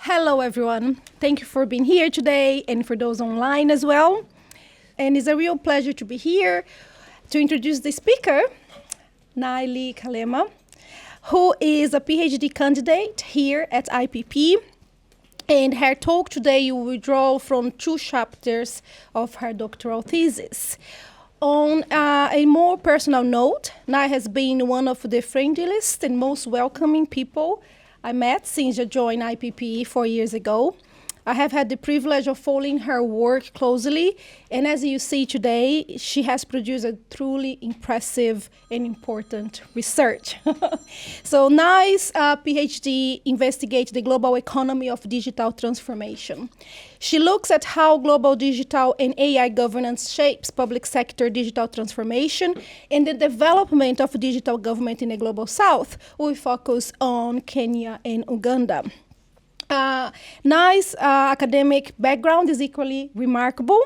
Hello, everyone. Thank you for being here today and for those online as well. And it's a real pleasure to be here to introduce the speaker, Lee Kalema, who is a PhD candidate here at IPP. And her talk today will draw from 2 chapters of her doctoral thesis. On a more personal note, Nai has been one of the friendliest and most welcoming people I met since I joined IPP 4 years ago. I have had the privilege of following her work closely, and as you see today, she has produced a truly impressive and important research. So Nai's PhD investigates the global economy of digital transformation. She looks at how global digital and AI governance shapes public sector digital transformation and the development of digital government in the global south, with focus on Kenya and Uganda. Nai's academic background is equally remarkable.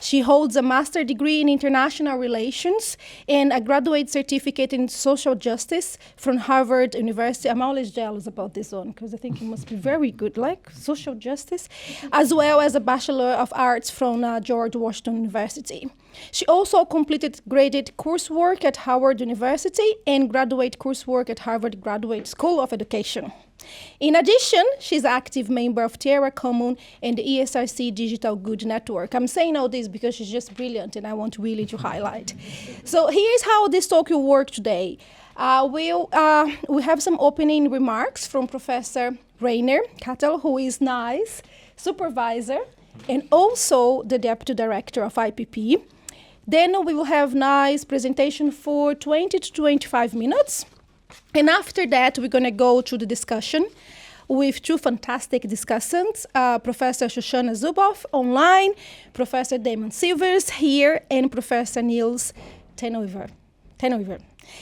She holds a master's degree in international relations and a graduate certificate in social justice from Harvard University. I'm always jealous about this one because I think it must be very good, like social justice, as well as a Bachelor of Arts from George Washington University. She also completed graded coursework at Howard University and graduate coursework at Harvard Graduate School of Education. In addition, she's an active member of Tierra Common and the ESRC Digital Good Network. I'm saying all this because she's just brilliant and I want really to highlight. So here's how this talk will work today. We have some opening remarks from Professor Rainer Kattel, who is Nai's supervisor and also the Deputy Director of IPP. Then we will have Nai's presentation for 20 to 25 minutes. And after that, we're going to go to the discussion with 2 fantastic discussants, Professor Shoshana Zuboff online, Professor Damon Silvers here, and Professor Niels Tenhoever.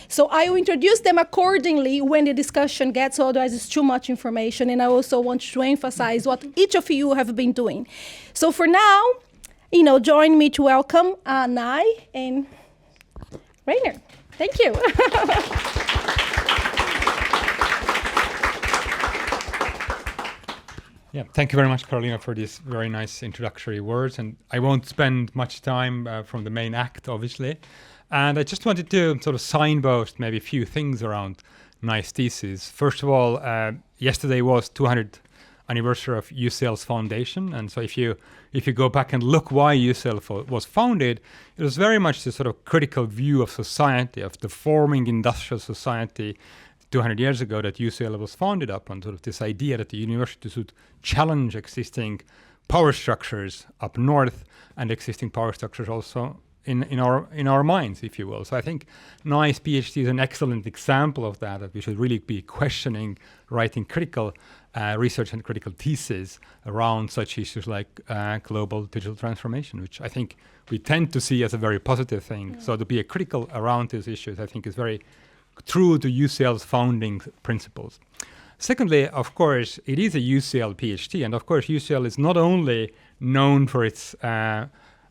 So I will introduce them accordingly when the discussion gets, otherwise it's too much information, and I also want to emphasize what each of you have been doing. So for now, join me to welcome Nai and Rainer. Thank you. Yeah, thank you very much, Carolina, for these very nice introductory words. And I won't spend much time from the main act, obviously. And I just wanted to sort of signpost maybe a few things around Nai's thesis. First of all, yesterday was 200th anniversary of UCL's foundation. And so if you go back and look why UCL was founded, it was very much the sort of critical view of society, of the forming industrial society 200 years ago that UCL was founded upon, sort of this idea that the university should challenge existing power structures up north and existing power structures also in our minds, if you will. So I think Nai's PhD is an excellent example of that we should really be questioning, writing critical research and critical theses around such issues like global digital transformation, which I think we tend to see as a very positive thing. Yeah. So to be a critical around these issues, I think is very true to UCL's founding principles. Secondly, of course, it is a UCL PhD, and of course UCL is not only known for its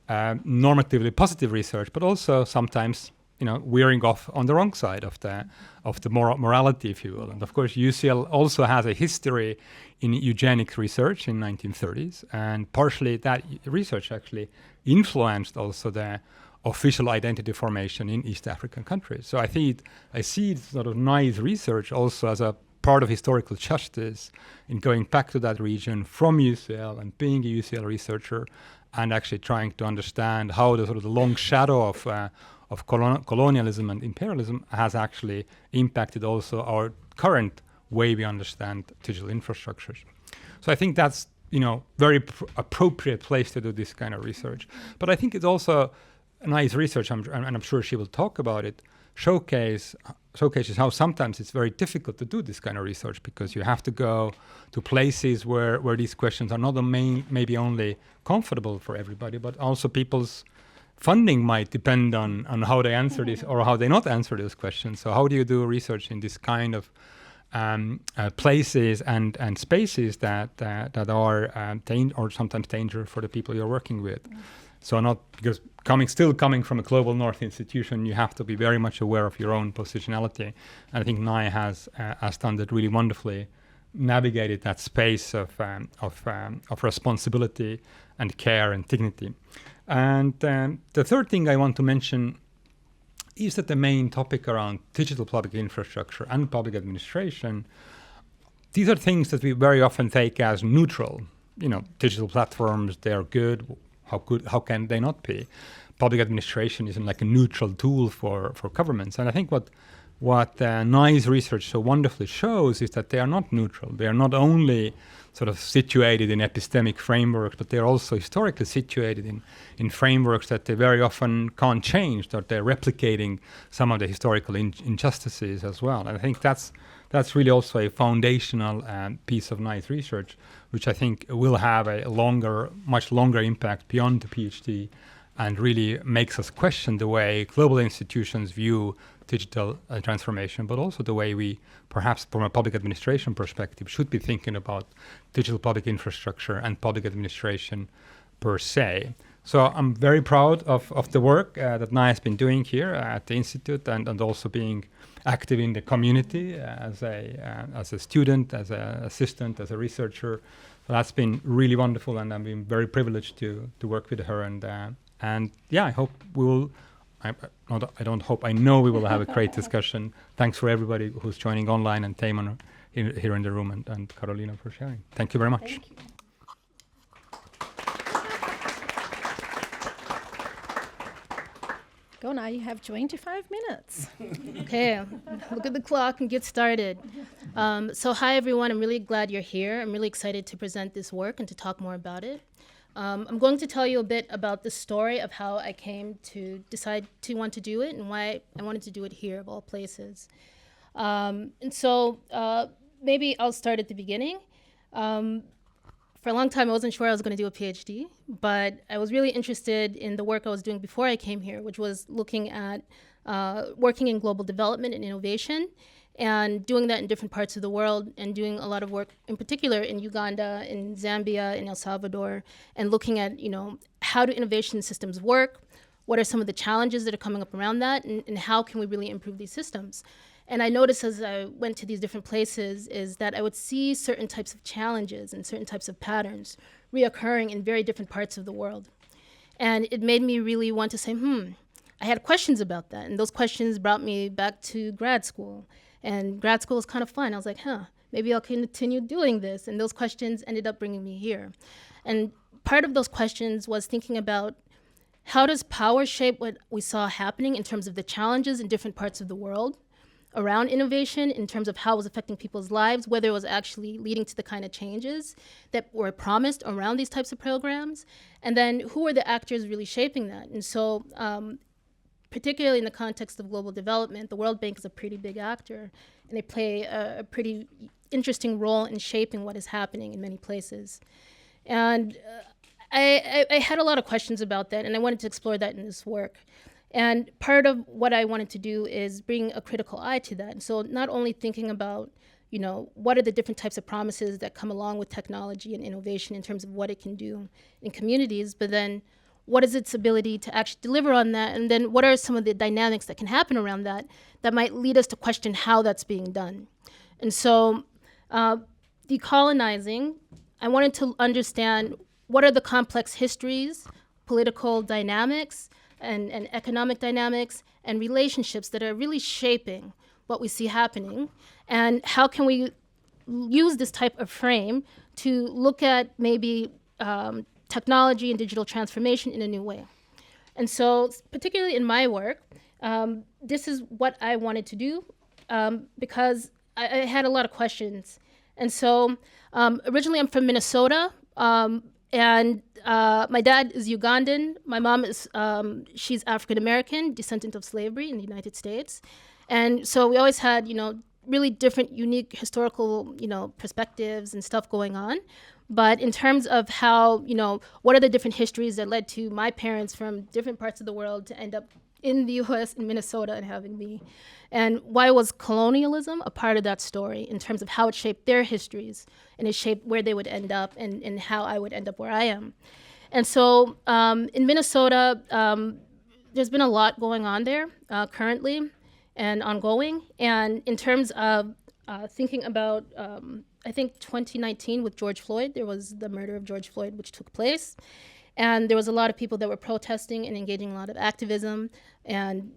normatively positive research, but also sometimes veering off on the wrong side of the morality, if you will. And of course UCL also has a history in eugenics research in 1930s, and partially that research actually influenced also the official identity formation in East African countries. So I see sort of Nai's research also as a part of historical justice in going back to that region from UCL and being a UCL researcher and actually trying to understand how the sort of the long shadow of colonialism and imperialism has actually impacted also our current way we understand digital infrastructures. So I think that's very appropriate place to do this kind of research. But I think it's also Nai's research, and I'm sure she will talk about it, showcases how sometimes it's very difficult to do this kind of research because you have to go to places where these questions are not maybe only comfortable for everybody, but also people's funding might depend on how they answer this or how they not answer those questions. So how do you do research in this kind of places and spaces that are or sometimes danger for the people you're working with? So not because coming from a global north institution, you have to be very much aware of your own positionality. And I think Nai has done that really wonderfully navigated that space of responsibility and care and dignity. And the third thing I want to mention is that the main topic around digital public infrastructure and public administration, these are things that we very often take as neutral. Digital platforms, they're good. How can they not be? Public administration isn't like a neutral tool for governments. And I think what NICE research so wonderfully shows is that they are not neutral. They are not only sort of situated in epistemic frameworks, but they're also historically situated in frameworks that they very often can't change, that they're replicating some of the historical injustices as well. And I think that's really also a foundational piece of NICE research, which I think will have a much longer impact beyond the PhD, and really makes us question the way global institutions view digital transformation, but also the way we, perhaps from a public administration perspective, should be thinking about digital public infrastructure and public administration per se. So I'm very proud of the work that NICE has been doing here at the Institute, and also being active in the community as a student, as an assistant, as a researcher. So that's been really wonderful, and I've been very privileged to work with her. And yeah, I hope we will. I know we will have a great discussion. Thanks for everybody who's joining online, and Taimon here in the room, and Carolina for sharing. Thank you very much. Thank you. Go now, you have 25 minutes. Okay, look at the clock and get started. So hi everyone, I'm really glad you're here. I'm really excited to present this work and to talk more about it. I'm going to tell you a bit about the story of how I came to decide to want to do it and why I wanted to do it here of all places. Maybe I'll start at the beginning. For a long time, I wasn't sure I was going to do a PhD, but I was really interested in the work I was doing before I came here, which was looking at working in global development and innovation, and doing that in different parts of the world, and doing a lot of work in particular in Uganda, in Zambia, in El Salvador, and looking at, how do innovation systems work? What are some of the challenges that are coming up around that, and how can we really improve these systems? And I noticed as I went to these different places is that I would see certain types of challenges and certain types of patterns reoccurring in very different parts of the world. And it made me really want to say, I had questions about that. And those questions brought me back to grad school. And grad school was kind of fun. I was like, maybe I'll continue doing this. And those questions ended up bringing me here. And part of those questions was thinking about, how does power shape what we saw happening in terms of the challenges in different parts of the world around innovation, in terms of how it was affecting people's lives, whether it was actually leading to the kind of changes that were promised around these types of programs, and then who are the actors really shaping that? And so particularly in the context of global development, the World Bank is a pretty big actor, and they play a pretty interesting role in shaping what is happening in many places. And I had a lot of questions about that, and I wanted to explore that in this work. And part of what I wanted to do is bring a critical eye to that. And so not only thinking about, what are the different types of promises that come along with technology and innovation in terms of what it can do in communities, but then what is its ability to actually deliver on that? And then what are some of the dynamics that can happen around that might lead us to question how that's being done? And so decolonizing, I wanted to understand what are the complex histories, political dynamics, and economic dynamics and relationships that are really shaping what we see happening, and how can we use this type of frame to look at maybe technology and digital transformation in a new way. And so particularly in my work, this is what I wanted to do because I had a lot of questions. And so originally I'm from Minnesota, and my dad is Ugandan. My mom is, she's African-American, descendant of slavery in the United States. And so we always had, really different, unique historical, perspectives and stuff going on. But in terms of how, what are the different histories that led to my parents from different parts of the world to end up in the US, in Minnesota, and having me? And why was colonialism a part of that story in terms of how it shaped their histories, and it shaped where they would end up, and how I would end up where I am? And so in Minnesota, there's been a lot going on there currently and ongoing. And in terms of thinking about I think 2019 with George Floyd. There was the murder of George Floyd, which took place. And there was a lot of people that were protesting and engaging in a lot of activism and,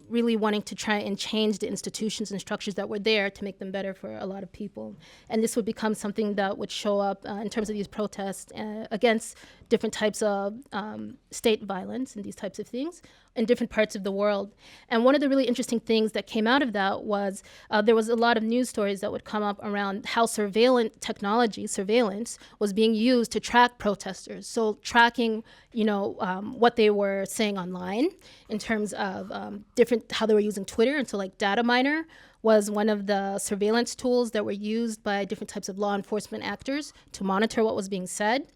really wanting to try and change the institutions and structures that were there to make them better for a lot of people. And this would become something that would show up in terms of these protests against different types of state violence and these types of things in different parts of the world. And one of the really interesting things that came out of that was there was a lot of news stories that would come up around how surveillance was being used to track protesters. So tracking, what they were saying online in terms of how they were using Twitter. And so like data miner was one of the surveillance tools that were used by different types of law enforcement actors to monitor what was being said.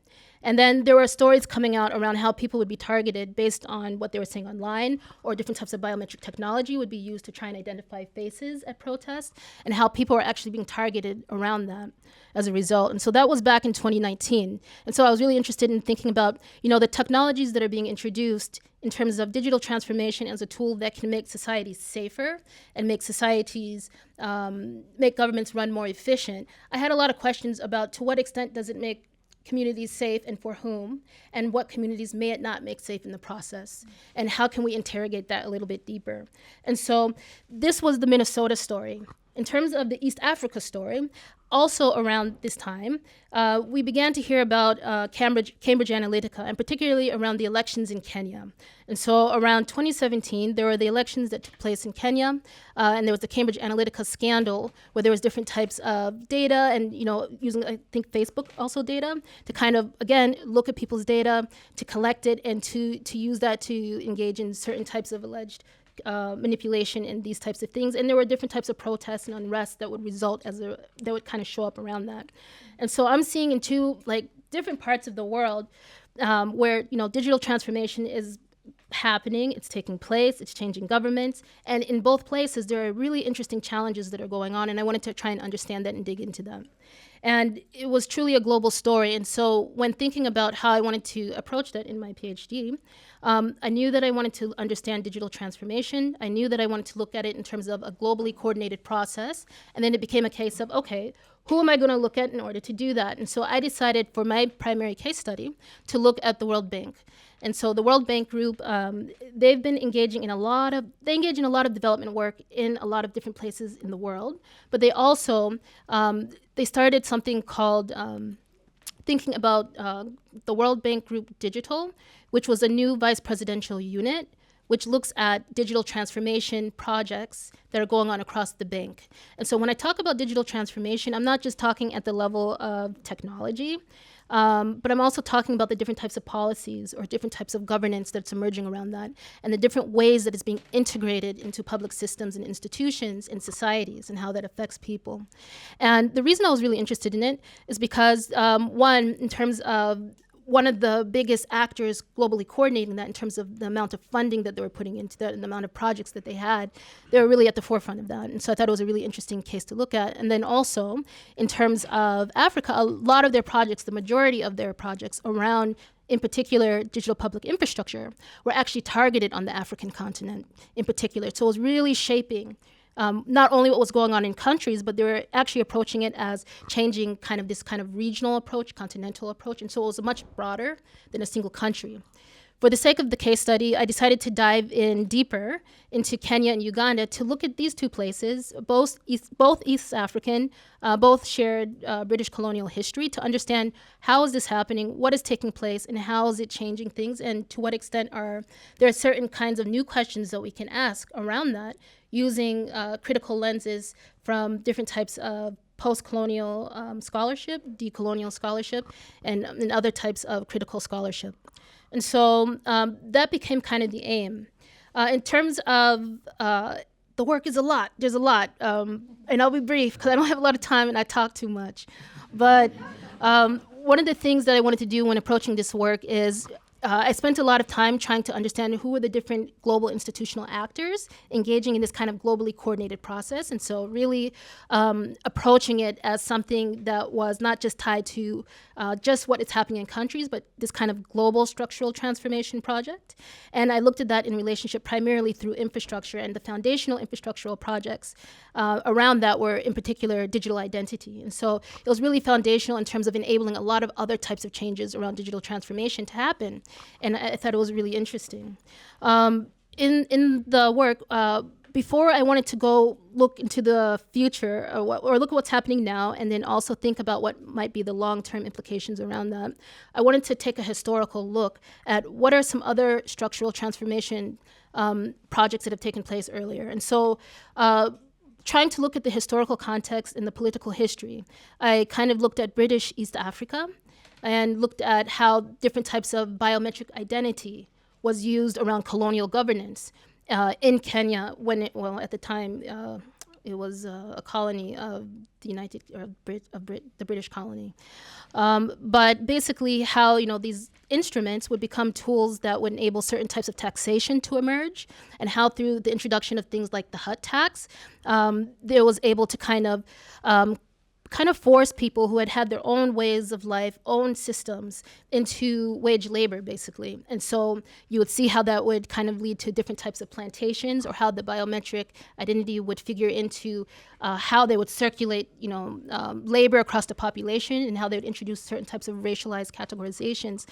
And then there were stories coming out around how people would be targeted based on what they were saying online, or different types of biometric technology would be used to try and identify faces at protests, and how people are actually being targeted around that as a result. And so that was back in 2019. And so I was really interested in thinking about, the technologies that are being introduced in terms of digital transformation as a tool that can make societies safer and make governments run more efficient. I had a lot of questions about to what extent does it make communities safe and for whom, and what communities may it not make safe in the process, and how can we interrogate that a little bit deeper. And so this was the Minnesota story. In terms of the East Africa story, also around this time, we began to hear about Cambridge Analytica, and particularly around the elections in Kenya. And so around 2017, there were the elections that took place in Kenya, and there was the Cambridge Analytica scandal, where there was different types of data and, using, I think, Facebook also data to kind of, again, look at people's data, to collect it, and to use that to engage in certain types of alleged manipulation and these types of things. And there were different types of protests and unrest that would result that would kind of show up around that. And so I'm seeing in two different parts of the world where digital transformation is happening, it's taking place, it's changing governments, and in both places there are really interesting challenges that are going on, and I wanted to try and understand that and dig into them. And it was truly a global story. And so when thinking about how I wanted to approach that in my PhD, I knew that I wanted to understand digital transformation. I knew that I wanted to look at it in terms of a globally coordinated process. And then it became a case of, okay, who am I going to look at in order to do that? And so I decided for my primary case study to look at the World Bank. And so the World Bank Group, they've been engaging in they engage in a lot of development work in a lot of different places in the world. But they also, they started something called thinking about the World Bank Group Digital, which was a new vice presidential unit, which looks at digital transformation projects that are going on across the bank. And so when I talk about digital transformation, I'm not just talking at the level of technology, but I'm also talking about the different types of policies or different types of governance that's emerging around that, and the different ways that it's being integrated into public systems and institutions and societies, and how that affects people. And the reason I was really interested in it is because, one, in terms of one of the biggest actors globally coordinating that in terms of the amount of funding that they were putting into that and the amount of projects that they were really at the forefront of that. And so I thought it was a really interesting case to look at. And then also, in terms of Africa, a lot of their projects, the majority of their projects around, in particular, digital public infrastructure, were actually targeted on the African continent in particular. So it was really shaping not only what was going on in countries, but they were actually approaching it as changing this kind of regional approach, continental approach. And so it was much broader than a single country. For the sake of the case study, I decided to dive in deeper into Kenya and Uganda to look at these two places, both East African, both shared British colonial history, to understand how is this happening, what is taking place, and how is it changing things, and to what extent are there certain kinds of new questions that we can ask around that using critical lenses from different types of post-colonial scholarship, decolonial scholarship, and other types of critical scholarship. And so that became kind of the aim. In terms of the work is a lot. There's a lot. And I'll be brief because I don't have a lot of time and I talk too much. But one of the things that I wanted to do when approaching this work is I spent a lot of time trying to understand who were the different global institutional actors engaging in this kind of globally coordinated process. And so really approaching it as something that was not just tied to just what is happening in countries, but this kind of global structural transformation project. And I looked at that in relationship primarily through infrastructure, and the foundational infrastructural projects around that were in particular digital identity. And so it was really foundational in terms of enabling a lot of other types of changes around digital transformation to happen. And I thought it was really interesting. In the work, before I wanted to go look into the future or look at what's happening now, and then also think about what might be the long-term implications around that, I wanted to take a historical look at what are some other structural transformation projects that have taken place earlier. And so trying to look at the historical context and the political history, I kind of looked at British East Africa and looked at how different types of biometric identity was used around colonial governance in Kenya when at the time it was a colony of the the British colony. But basically how, these instruments would become tools that would enable certain types of taxation to emerge, and how through the introduction of things like the hut tax, there was able to kind of force people who had their own ways of life, own systems, into wage labor, basically. And so you would see how that would kind of lead to different types of plantations, or how the biometric identity would figure into how they would circulate, labor across the population, and how they would introduce certain types of racialized categorizations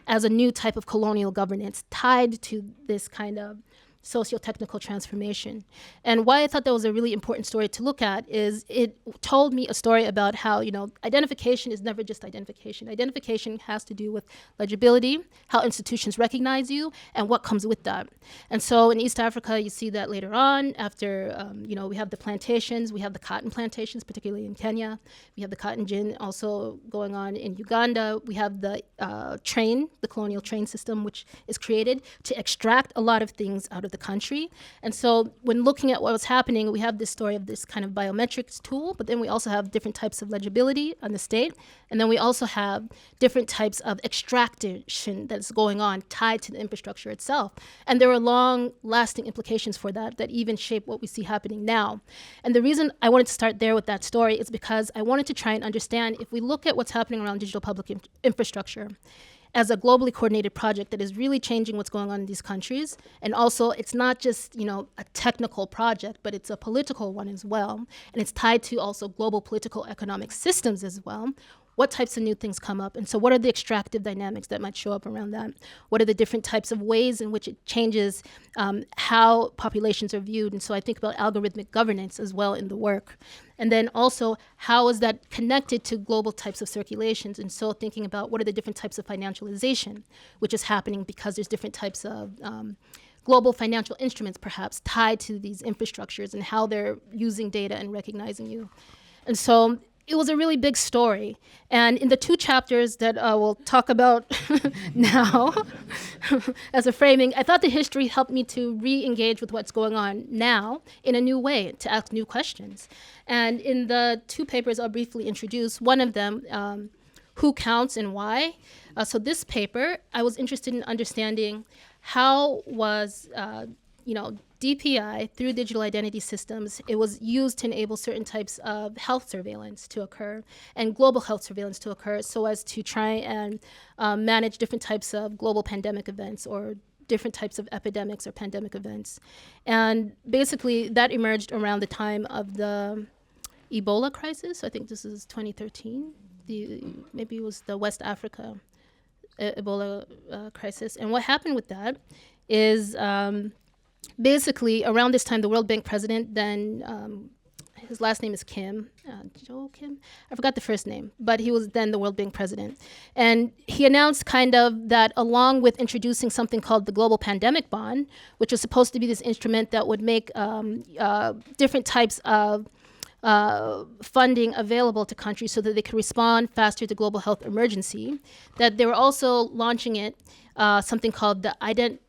as a new type of colonial governance tied to this kind of socio-technical transformation. And why I thought that was a really important story to look at is it told me a story about how, identification is never just identification. Identification has to do with legibility, how institutions recognize you, and what comes with that. And so in East Africa, you see that later on after, we have the plantations, we have the cotton plantations, particularly in Kenya. We have the cotton gin also going on in Uganda. We have the the colonial train system, which is created to extract a lot of things out of the country. And so when looking at what was happening, we have this story of this kind of biometrics tool, but then we also have different types of legibility on the state. And then we also have different types of extraction that's going on tied to the infrastructure itself. And there are long-lasting implications for that even shape what we see happening now. And the reason I wanted to start there with that story is because I wanted to try and understand, if we look at what's happening around digital public infrastructure as a globally coordinated project that is really changing what's going on in these countries. And also, it's not just, a technical project, but it's a political one as well. And it's tied to also global political economic systems as well. What types of new things come up? And so what are the extractive dynamics that might show up around that? What are the different types of ways in which it changes how populations are viewed? And so I think about algorithmic governance as well in the work. And then also, how is that connected to global types of circulations? And so thinking about what are the different types of financialization, which is happening because there's different types of global financial instruments perhaps tied to these infrastructures and how they're using data and recognizing you. And so it was a really big story. And in the two chapters that I will talk about now as a framing, I thought the history helped me to re-engage with what's going on now in a new way, to ask new questions. And in the two papers I'll briefly introduce, one of them, Who Counts and Why? So this paper, I was interested in understanding how was, DPI, through digital identity systems, it was used to enable certain types of health surveillance to occur and global health surveillance to occur, so as to try and manage different types of global pandemic events or different types of epidemics or pandemic events. And basically that emerged around the time of the Ebola crisis. I think this is 2013. Maybe it was the West Africa Ebola crisis. And what happened with that is basically, around this time, the World Bank president, then his last name is Kim, Joe Kim, I forgot the first name, but he was then the World Bank president. And he announced kind of that along with introducing something called the Global Pandemic Bond, which was supposed to be this instrument that would make different types of funding available to countries so that they could respond faster to global health emergency, that they were also launching it, something called the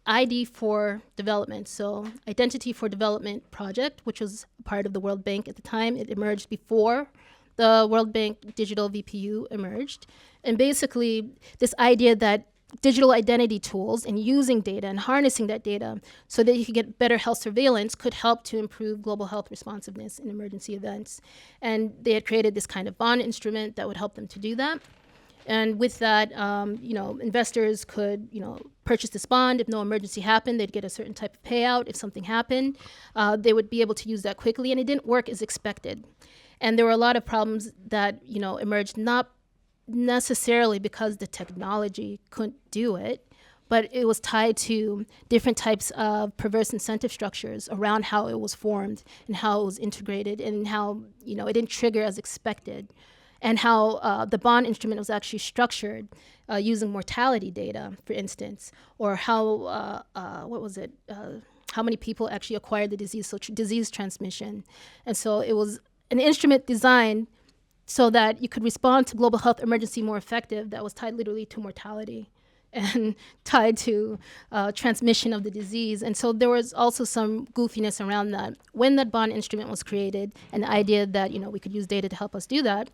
ID for Development, so Identity for Development project, which was part of the World Bank at the time. It emerged before the World Bank Digital VPU emerged. And basically, this idea that digital identity tools and using data and harnessing that data so that you could get better health surveillance could help to improve global health responsiveness in emergency events. And they had created this kind of bond instrument that would help them to do that. And with that, investors could, purchase this bond. If no emergency happened, they'd get a certain type of payout. If something happened, they would be able to use that quickly. And it didn't work as expected. And there were a lot of problems that, emerged, not necessarily because the technology couldn't do it, but it was tied to different types of perverse incentive structures around how it was formed and how it was integrated and how, it didn't trigger as expected. And how the bond instrument was actually structured using mortality data, for instance, or how, how many people actually acquired the disease, so disease transmission. And so it was an instrument designed so that you could respond to global health emergency more effective that was tied literally to mortality and tied to transmission of the disease. And so there was also some goofiness around that. When that bond instrument was created and the idea that, we could use data to help us do that,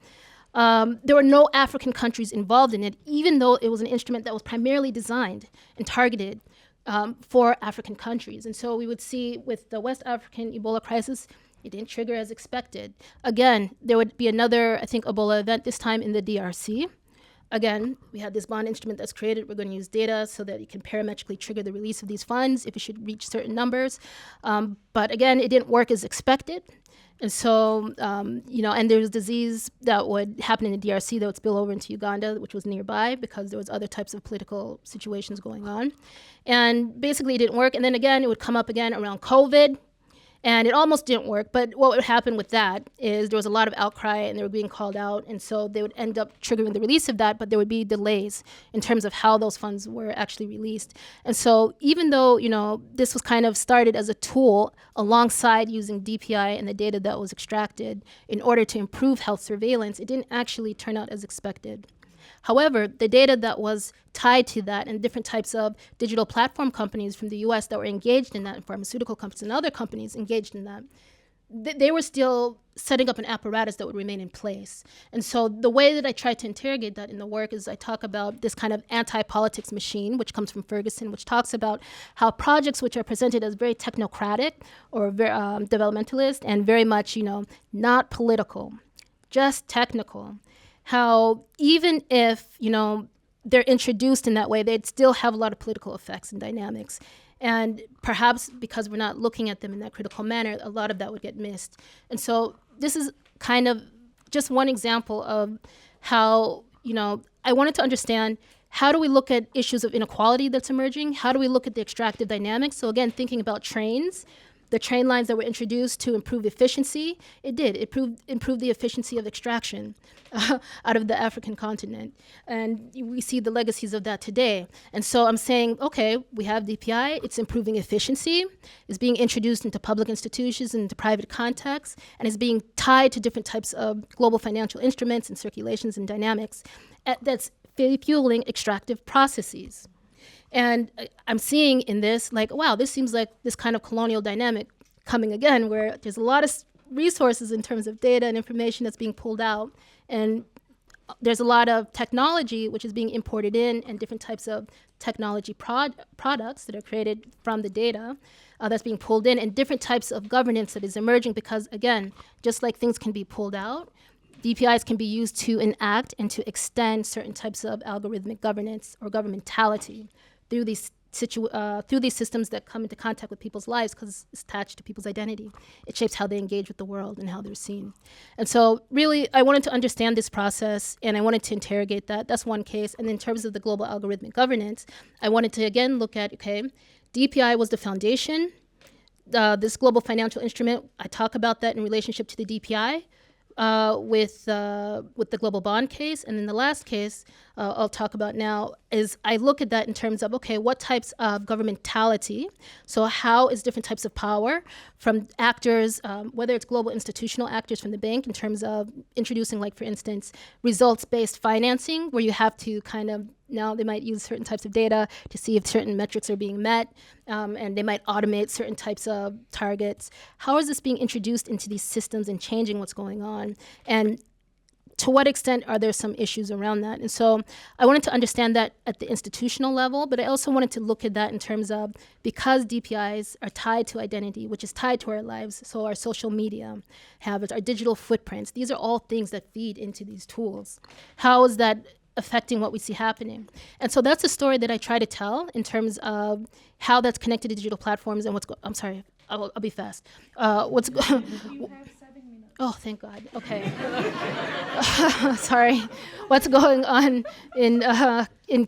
there were no African countries involved in it, even though it was an instrument that was primarily designed and targeted for African countries. And so we would see with the West African Ebola crisis, it didn't trigger as expected. Again, there would be another, I think, Ebola event, this time in the DRC. Again, we had this bond instrument that's created. We're going to use data so that it can parametrically trigger the release of these funds if it should reach certain numbers. But again, it didn't work as expected. And so, and there was disease that would happen in the DRC that would spill over into Uganda, which was nearby because there was other types of political situations going on. And basically it didn't work. And then again, it would come up again around COVID. And it almost didn't work, but what would happen with that is there was a lot of outcry and they were being called out, and so they would end up triggering the release of that, but there would be delays in terms of how those funds were actually released. And so even though, this was kind of started as a tool alongside using DPI and the data that was extracted in order to improve health surveillance, it didn't actually turn out as expected. However, the data that was tied to that and different types of digital platform companies from the US that were engaged in that, and pharmaceutical companies and other companies engaged in that, they were still setting up an apparatus that would remain in place. And so the way that I try to interrogate that in the work is I talk about this kind of anti-politics machine, which comes from Ferguson, which talks about how projects which are presented as very technocratic or very developmentalist and very much, not political, just technical, how even if, they're introduced in that way, they'd still have a lot of political effects and dynamics. And perhaps because we're not looking at them in that critical manner, a lot of that would get missed. And so this is kind of just one example of how, I wanted to understand, how do we look at issues of inequality that's emerging? How do we look at the extractive dynamics? So again, thinking about trains, the train lines that were introduced to improve efficiency, it did. It improved the efficiency of extraction out of the African continent. And we see the legacies of that today. And so I'm saying, okay, we have DPI, it's improving efficiency, it's being introduced into public institutions and into private contexts, and it's being tied to different types of global financial instruments and circulations and dynamics that's fueling extractive processes. And I'm seeing in this, wow, this seems like this kind of colonial dynamic coming again, where there's a lot of resources in terms of data and information that's being pulled out. And there's a lot of technology which is being imported in, and different types of technology products that are created from the data that's being pulled in, and different types of governance that is emerging because, again, just like things can be pulled out, DPIs can be used to enact and to extend certain types of algorithmic governance or governmentality through these systems that come into contact with people's lives because it's attached to people's identity. It shapes how they engage with the world and how they're seen. And so really, I wanted to understand this process and I wanted to interrogate that. That's one case. And in terms of the global algorithmic governance, I wanted to again look at, okay, DPI was the foundation. This global financial instrument, I talk about that in relationship to the DPI. With the global bond case. And then the last case I'll talk about now is I look at that in terms of, okay, what types of governmentality, so how is different types of power from actors, whether it's global institutional actors from the bank in terms of introducing, like, for instance, results-based financing, where you have to kind of, now they might use certain types of data to see if certain metrics are being met, and they might automate certain types of targets. How is this being introduced into these systems and changing what's going on? And to what extent are there some issues around that? And so I wanted to understand that at the institutional level, but I also wanted to look at that in terms of, because DPIs are tied to identity, which is tied to our lives, so our social media habits, our digital footprints, these are all things that feed into these tools. How is that affecting what we see happening? And so that's a story that I try to tell in terms of how that's connected to digital platforms and I'm sorry, I'll be fast. Oh, thank God. Okay. Sorry. What's going on in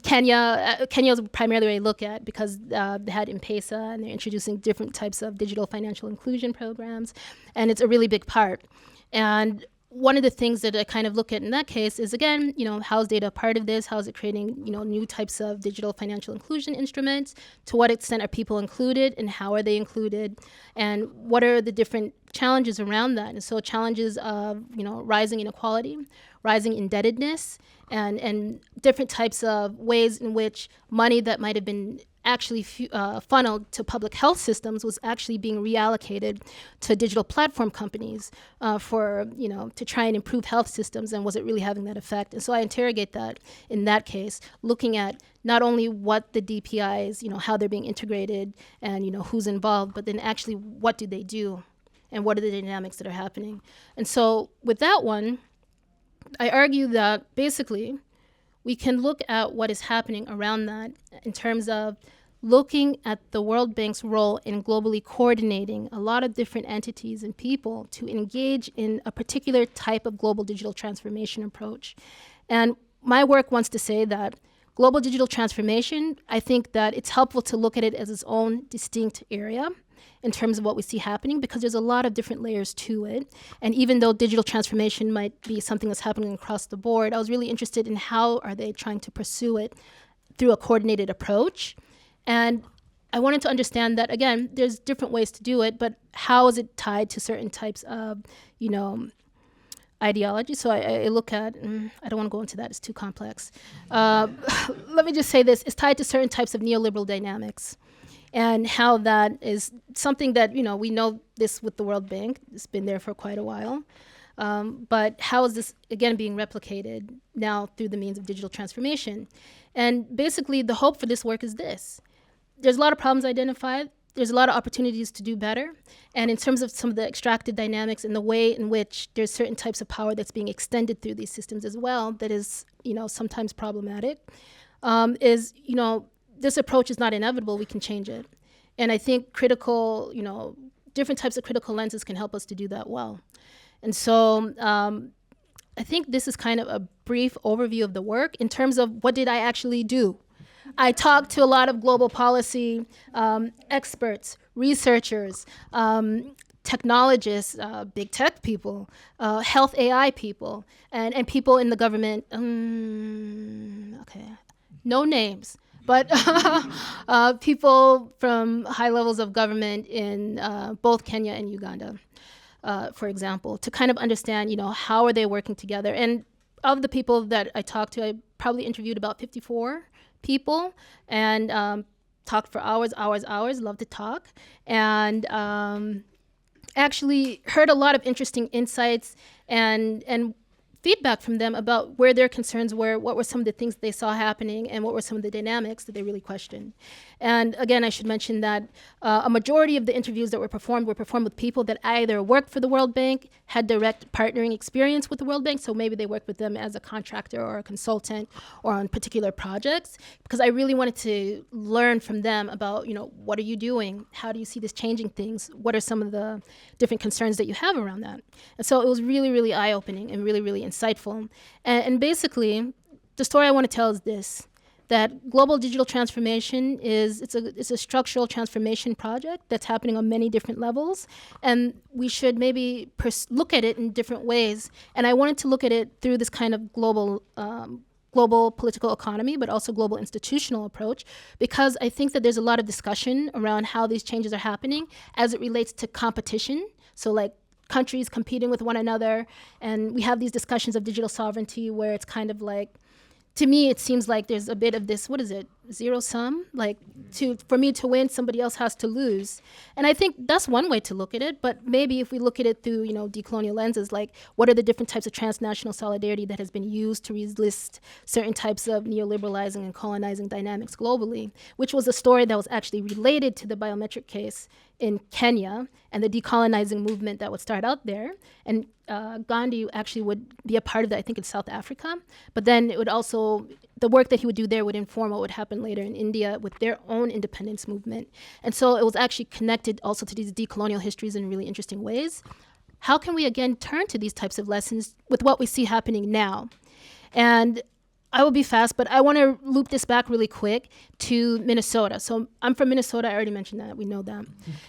Kenya? Kenya is primarily what I look at because they had M-Pesa and they're introducing different types of digital financial inclusion programs, and it's a really big part. And one of the things that I kind of look at in that case is, again, how is data a part of this? How is it creating, new types of digital financial inclusion instruments? To what extent are people included, and how are they included? And what are the different challenges around that? And so challenges of, rising inequality, rising indebtedness, and different types of ways in which money that might have been actually funneled to public health systems was actually being reallocated to digital platform companies to try and improve health systems, and was it really having that effect? And so I interrogate that in that case, looking at not only what the DPIs, how they're being integrated and, who's involved, but then actually what do they do and what are the dynamics that are happening. And so with that one, I argue that basically we can look at what is happening around that in terms of looking at the World Bank's role in globally coordinating a lot of different entities and people to engage in a particular type of global digital transformation approach. And my work wants to say that global digital transformation, I think that it's helpful to look at it as its own distinct area in terms of what we see happening, because there's a lot of different layers to it. And even though digital transformation might be something that's happening across the board, I was really interested in how are they trying to pursue it through a coordinated approach. And I wanted to understand that, again, there's different ways to do it, but how is it tied to certain types of, ideology? So I look at, I don't want to go into that, it's too complex. Let me just say this, it's tied to certain types of neoliberal dynamics, and how that is something that, we know this with the World Bank, it's been there for quite a while. But how is this, again, being replicated now through the means of digital transformation? And basically, the hope for this work is this. There's a lot of problems identified. There's a lot of opportunities to do better. And in terms of some of the extracted dynamics and the way in which there's certain types of power that's being extended through these systems as well, that is, sometimes problematic, this approach is not inevitable. We can change it. And I think critical, different types of critical lenses can help us to do that well. And so I think this is kind of a brief overview of the work in terms of what did I actually do. I talked to a lot of global policy experts, researchers, technologists, big tech people, health AI people, and people in the government. Okay, no names, but people from high levels of government in both Kenya and Uganda, for example, to kind of understand, how are they working together. And of the people that I talked to, I probably interviewed about 54 people and talked for hours, love to talk, and actually heard a lot of interesting insights and feedback from them about where their concerns were, what were some of the things they saw happening, and what were some of the dynamics that they really questioned. And again, I should mention that a majority of the interviews that were performed with people that either worked for the World Bank, had direct partnering experience with the World Bank, so maybe they worked with them as a contractor or a consultant or on particular projects, because I really wanted to learn from them about, what are you doing? How do you see this changing things? What are some of the different concerns that you have around that? And so it was really, really eye-opening and really, really insightful. And basically, the story I want to tell is this, that global digital transformation it's a structural transformation project that's happening on many different levels, and we should maybe look at it in different ways. And I wanted to look at it through this kind of global political economy, but also global institutional approach, because I think that there's a lot of discussion around how these changes are happening as it relates to competition. So like countries competing with one another, and we have these discussions of digital sovereignty where it's kind of like, to me, it seems like there's a bit of this, zero sum. Like for me to win, somebody else has to lose. And I think that's one way to look at it. But maybe if we look at it through, decolonial lenses, like what are the different types of transnational solidarity that has been used to resist certain types of neoliberalizing and colonizing dynamics globally, which was a story that was actually related to the biometric case in Kenya and the decolonizing movement that would start out there. And Gandhi actually would be a part of that, I think, in South Africa. But then it would also, the work that he would do there would inform what would happen later in India with their own independence movement. And so it was actually connected also to these decolonial histories in really interesting ways. How can we, again, turn to these types of lessons with what we see happening now? And I will be fast, but I want to loop this back really quick to Minnesota. So I'm from Minnesota. I already mentioned that. We know that.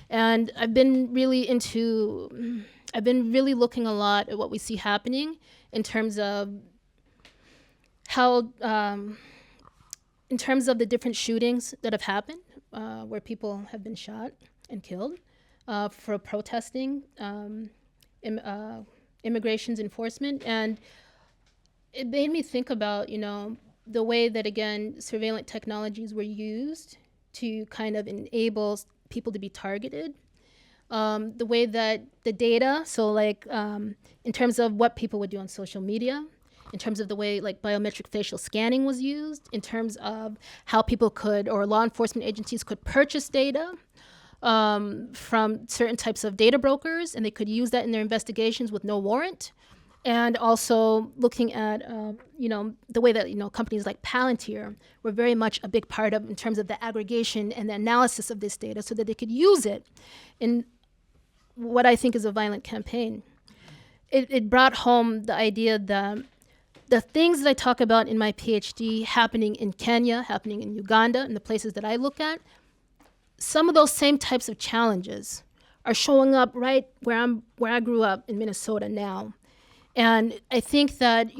And I've been really looking a lot at what we see happening in terms of how, in terms of the different shootings that have happened, where people have been shot and killed for protesting immigration's enforcement. And it made me think about, the way that, again, surveillance technologies were used to kind of enable people to be targeted. The way that the data, so like in terms of what people would do on social media, in terms of the way like biometric facial scanning was used, in terms of how people could, or law enforcement agencies could purchase data from certain types of data brokers, and they could use that in their investigations with no warrant. And also looking at, the way that, companies like Palantir were very much a big part of in terms of the aggregation and the analysis of this data so that they could use it in what I think is a violent campaign. It brought home the idea that the things that I talk about in my PhD happening in Kenya, happening in Uganda, and the places that I look at, some of those same types of challenges are showing up right where I grew up in Minnesota now. And I think that,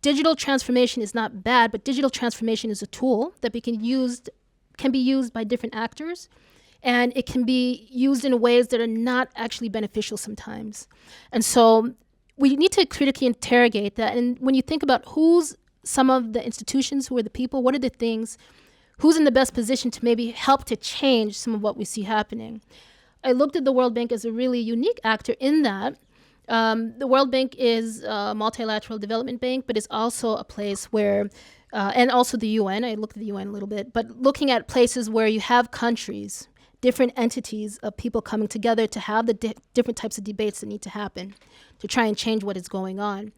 digital transformation is not bad, but digital transformation is a tool that can be used by different actors, and it can be used in ways that are not actually beneficial sometimes. And so we need to critically interrogate that. And when you think about who's some of the institutions, who are the people, what are the things, who's in the best position to maybe help to change some of what we see happening. I looked at the World Bank as a really unique actor in that. The World Bank is a multilateral development bank, but it's also a place where, and also the UN, I looked at the UN a little bit, but looking at places where you have countries, different entities of people coming together to have the different types of debates that need to happen to try and change what is going on.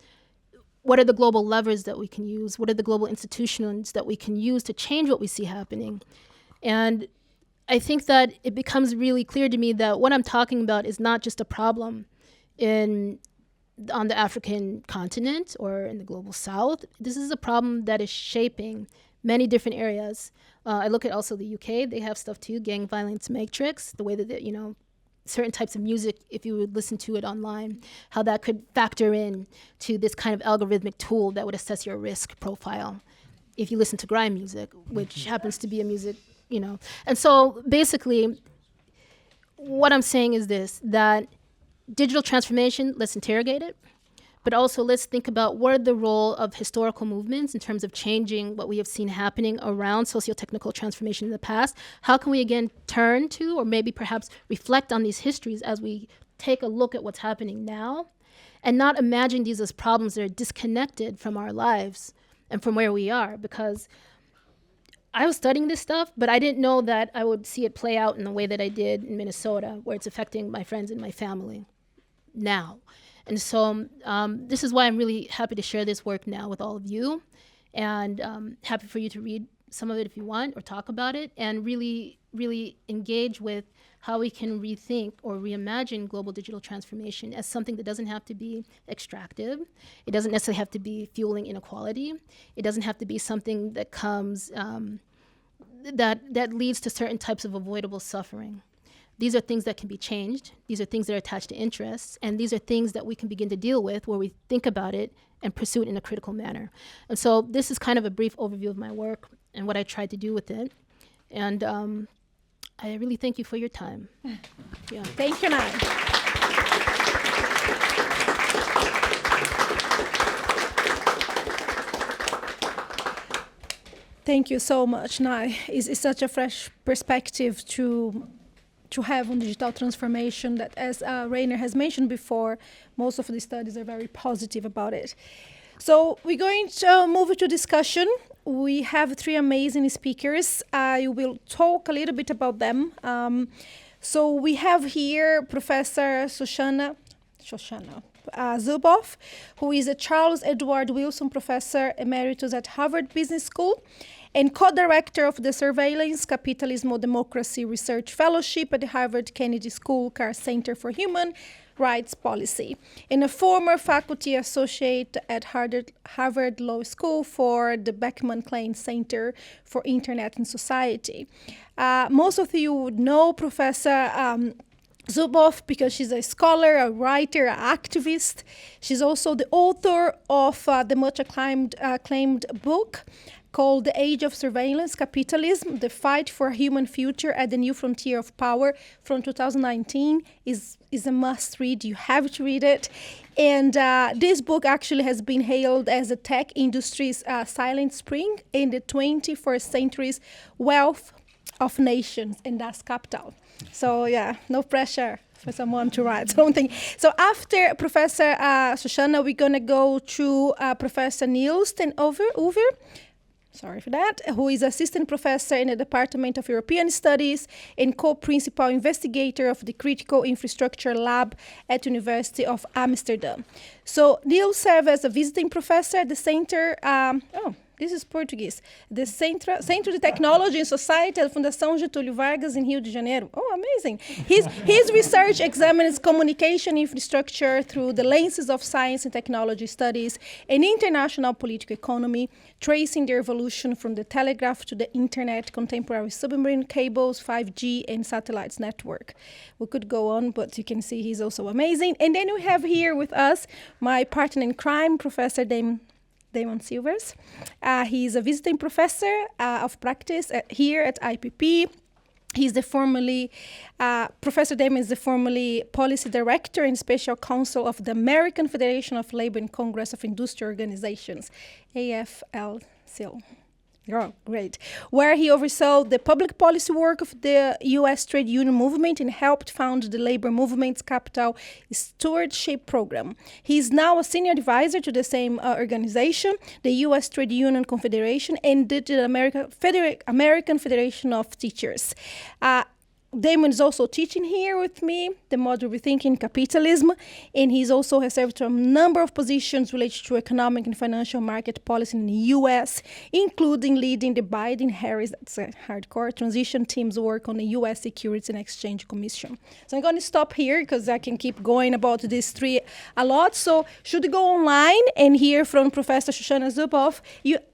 What are the global levers that we can use? What are the global institutions that we can use to change what we see happening? And I think that it becomes really clear to me that what I'm talking about is not just a problem on the African continent or in the global south. This is a problem that is shaping many different areas. I look at also the UK. They have stuff too, gang violence matrix, the way that, certain types of music, if you would listen to it online, how that could factor in to this kind of algorithmic tool that would assess your risk profile if you listen to grime music, which happens to be a music, And so basically, what I'm saying is this, that digital transformation, let's interrogate it, but also let's think about what are the role of historical movements in terms of changing what we have seen happening around socio-technical transformation in the past. How can we again turn to, or maybe perhaps reflect on these histories as we take a look at what's happening now, and not imagine these as problems that are disconnected from our lives and from where we are? Because I was studying this stuff, but I didn't know that I would see it play out in the way that I did in Minnesota, where it's affecting my friends and my family now. And so this is why I'm really happy to share this work now with all of you, and happy for you to read some of it if you want, or talk about it, and really, really engage with how we can rethink or reimagine global digital transformation as something that doesn't have to be extractive. It doesn't necessarily have to be fueling inequality. It doesn't have to be something that comes, that leads to certain types of avoidable suffering. These are things that can be changed. These are things that are attached to interests. And these are things that we can begin to deal with where we think about it and pursue it in a critical manner. And so this is kind of a brief overview of my work and what I tried to do with it. And I really thank you for your time. Yeah. Thank you, Nai. Thank you so much, Nai. It's such a fresh perspective to have on digital transformation that, as Rainer has mentioned before, most of the studies are very positive about it. So we're going to move to discussion. We have three amazing speakers. I will talk a little bit about them. So we have here Professor Shoshana Zuboff, who is a Charles Edward Wilson Professor Emeritus at Harvard Business School and co-director of the Surveillance, Capitalism, Democracy Research Fellowship at the Harvard Kennedy School Carr Center for Human Rights Policy, and a former faculty associate at Harvard Law School for the Beckman Klein Center for Internet and Society. Most of you would know Professor Zuboff because she's a scholar, a writer, an activist. She's also the author of the much acclaimed book called The Age of Surveillance Capitalism, The Fight for a Human Future at the New Frontier of Power from 2019 is a must read. You have to read it. And this book actually has been hailed as the tech industry's silent spring in the 21st century's wealth of nations, and that's capital. So yeah, no pressure for someone to write something. So after Professor Shoshana, we're gonna go to Professor Niels ten Over, sorry for that, who is assistant professor in the Department of European Studies and co-principal investigator of the Critical Infrastructure Lab at University of Amsterdam. So Niels serves as a visiting professor at the Center, this is Portuguese. The Centro de Tecnologia and Society da Fundação Getúlio Vargas in Rio de Janeiro. Oh, amazing. His research examines communication infrastructure through the lenses of science and technology studies and international political economy, tracing the evolution from the telegraph to the internet, contemporary submarine cables, 5G, and satellites network. We could go on, but you can see he's also amazing. And then we have here with us my partner in crime, Professor Damon Silvers. He's a visiting professor of practice here at IPP. He's the Professor Damon is the formerly policy director and special counsel of the American Federation of Labor and Congress of Industrial Organizations, AFL-CIO. Oh, great. Where he oversaw the public policy work of the U.S. trade union movement and helped found the labor movement's capital stewardship program. He is now a senior advisor to the same organization, the U.S. Trade Union Confederation, and the American Federation of Teachers. Damon is also teaching here with me the module Rethinking Capitalism, and he's also has served to a number of positions related to economic and financial market policy in the U.S., including leading the Biden-Harris, that's a hardcore, transition team's work on the U.S. Securities and Exchange Commission. So I'm going to stop here because I can keep going about these three a lot. So should go online and hear from Professor Shoshana Zuboff.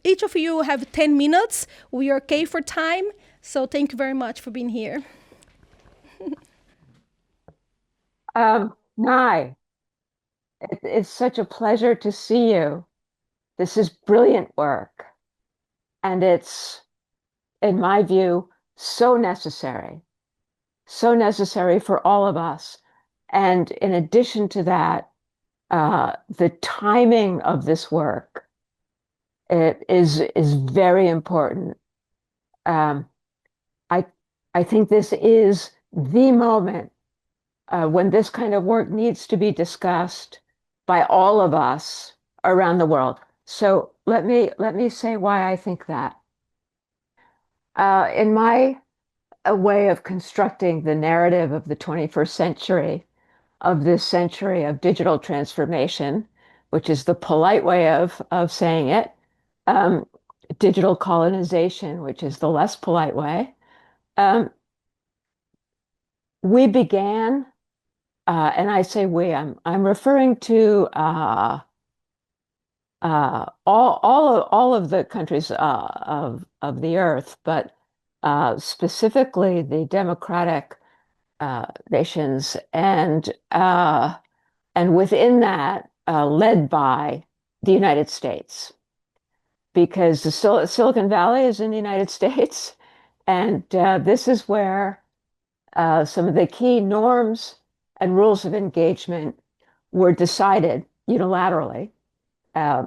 Each of you have 10 minutes. We are okay for time. So thank you very much for being here. Nye, it's such a pleasure to see you. This is brilliant work. And it's, in my view, so necessary for all of us. And in addition to that, the timing of this work is very important. I think this is the moment when this kind of work needs to be discussed by all of us around the world. So let me say why I think that. In my way of constructing the narrative of the 21st century, of this century of digital transformation, which is the polite way of saying it, digital colonization, which is the less polite way, we began, and I say we, I'm referring to all of the countries of the earth, but specifically the democratic nations, and within that, led by the United States, because the Silicon Valley is in the United States, and this is where some of the key norms and rules of engagement were decided unilaterally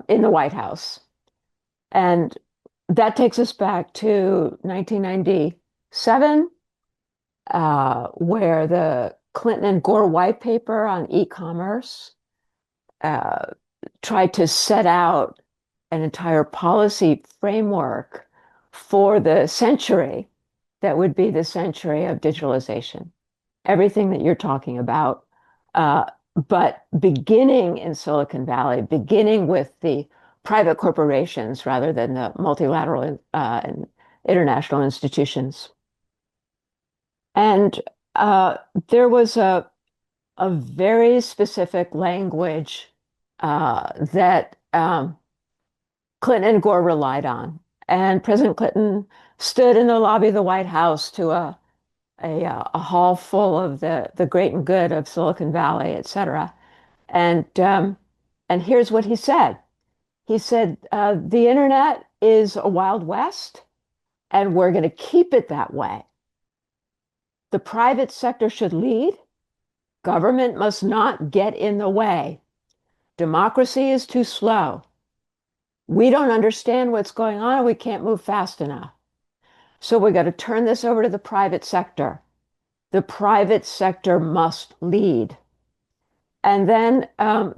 in the White House. And that takes us back to 1997, where the Clinton and Gore white paper on e-commerce tried to set out an entire policy framework for the century that would be the century of digitalization. Everything that you're talking about, but beginning in Silicon Valley, beginning with the private corporations rather than the multilateral and international institutions. And there was a very specific language that Clinton and Gore relied on. And President Clinton stood in the lobby of the White House to a hall full of the great and good of Silicon Valley, et cetera. And here's what he said. He said, the internet is a Wild West, and we're going to keep it that way. The private sector should lead. Government must not get in the way. Democracy is too slow. We don't understand what's going on, and we can't move fast enough. So we got to turn this over to the private sector. The private sector must lead. And then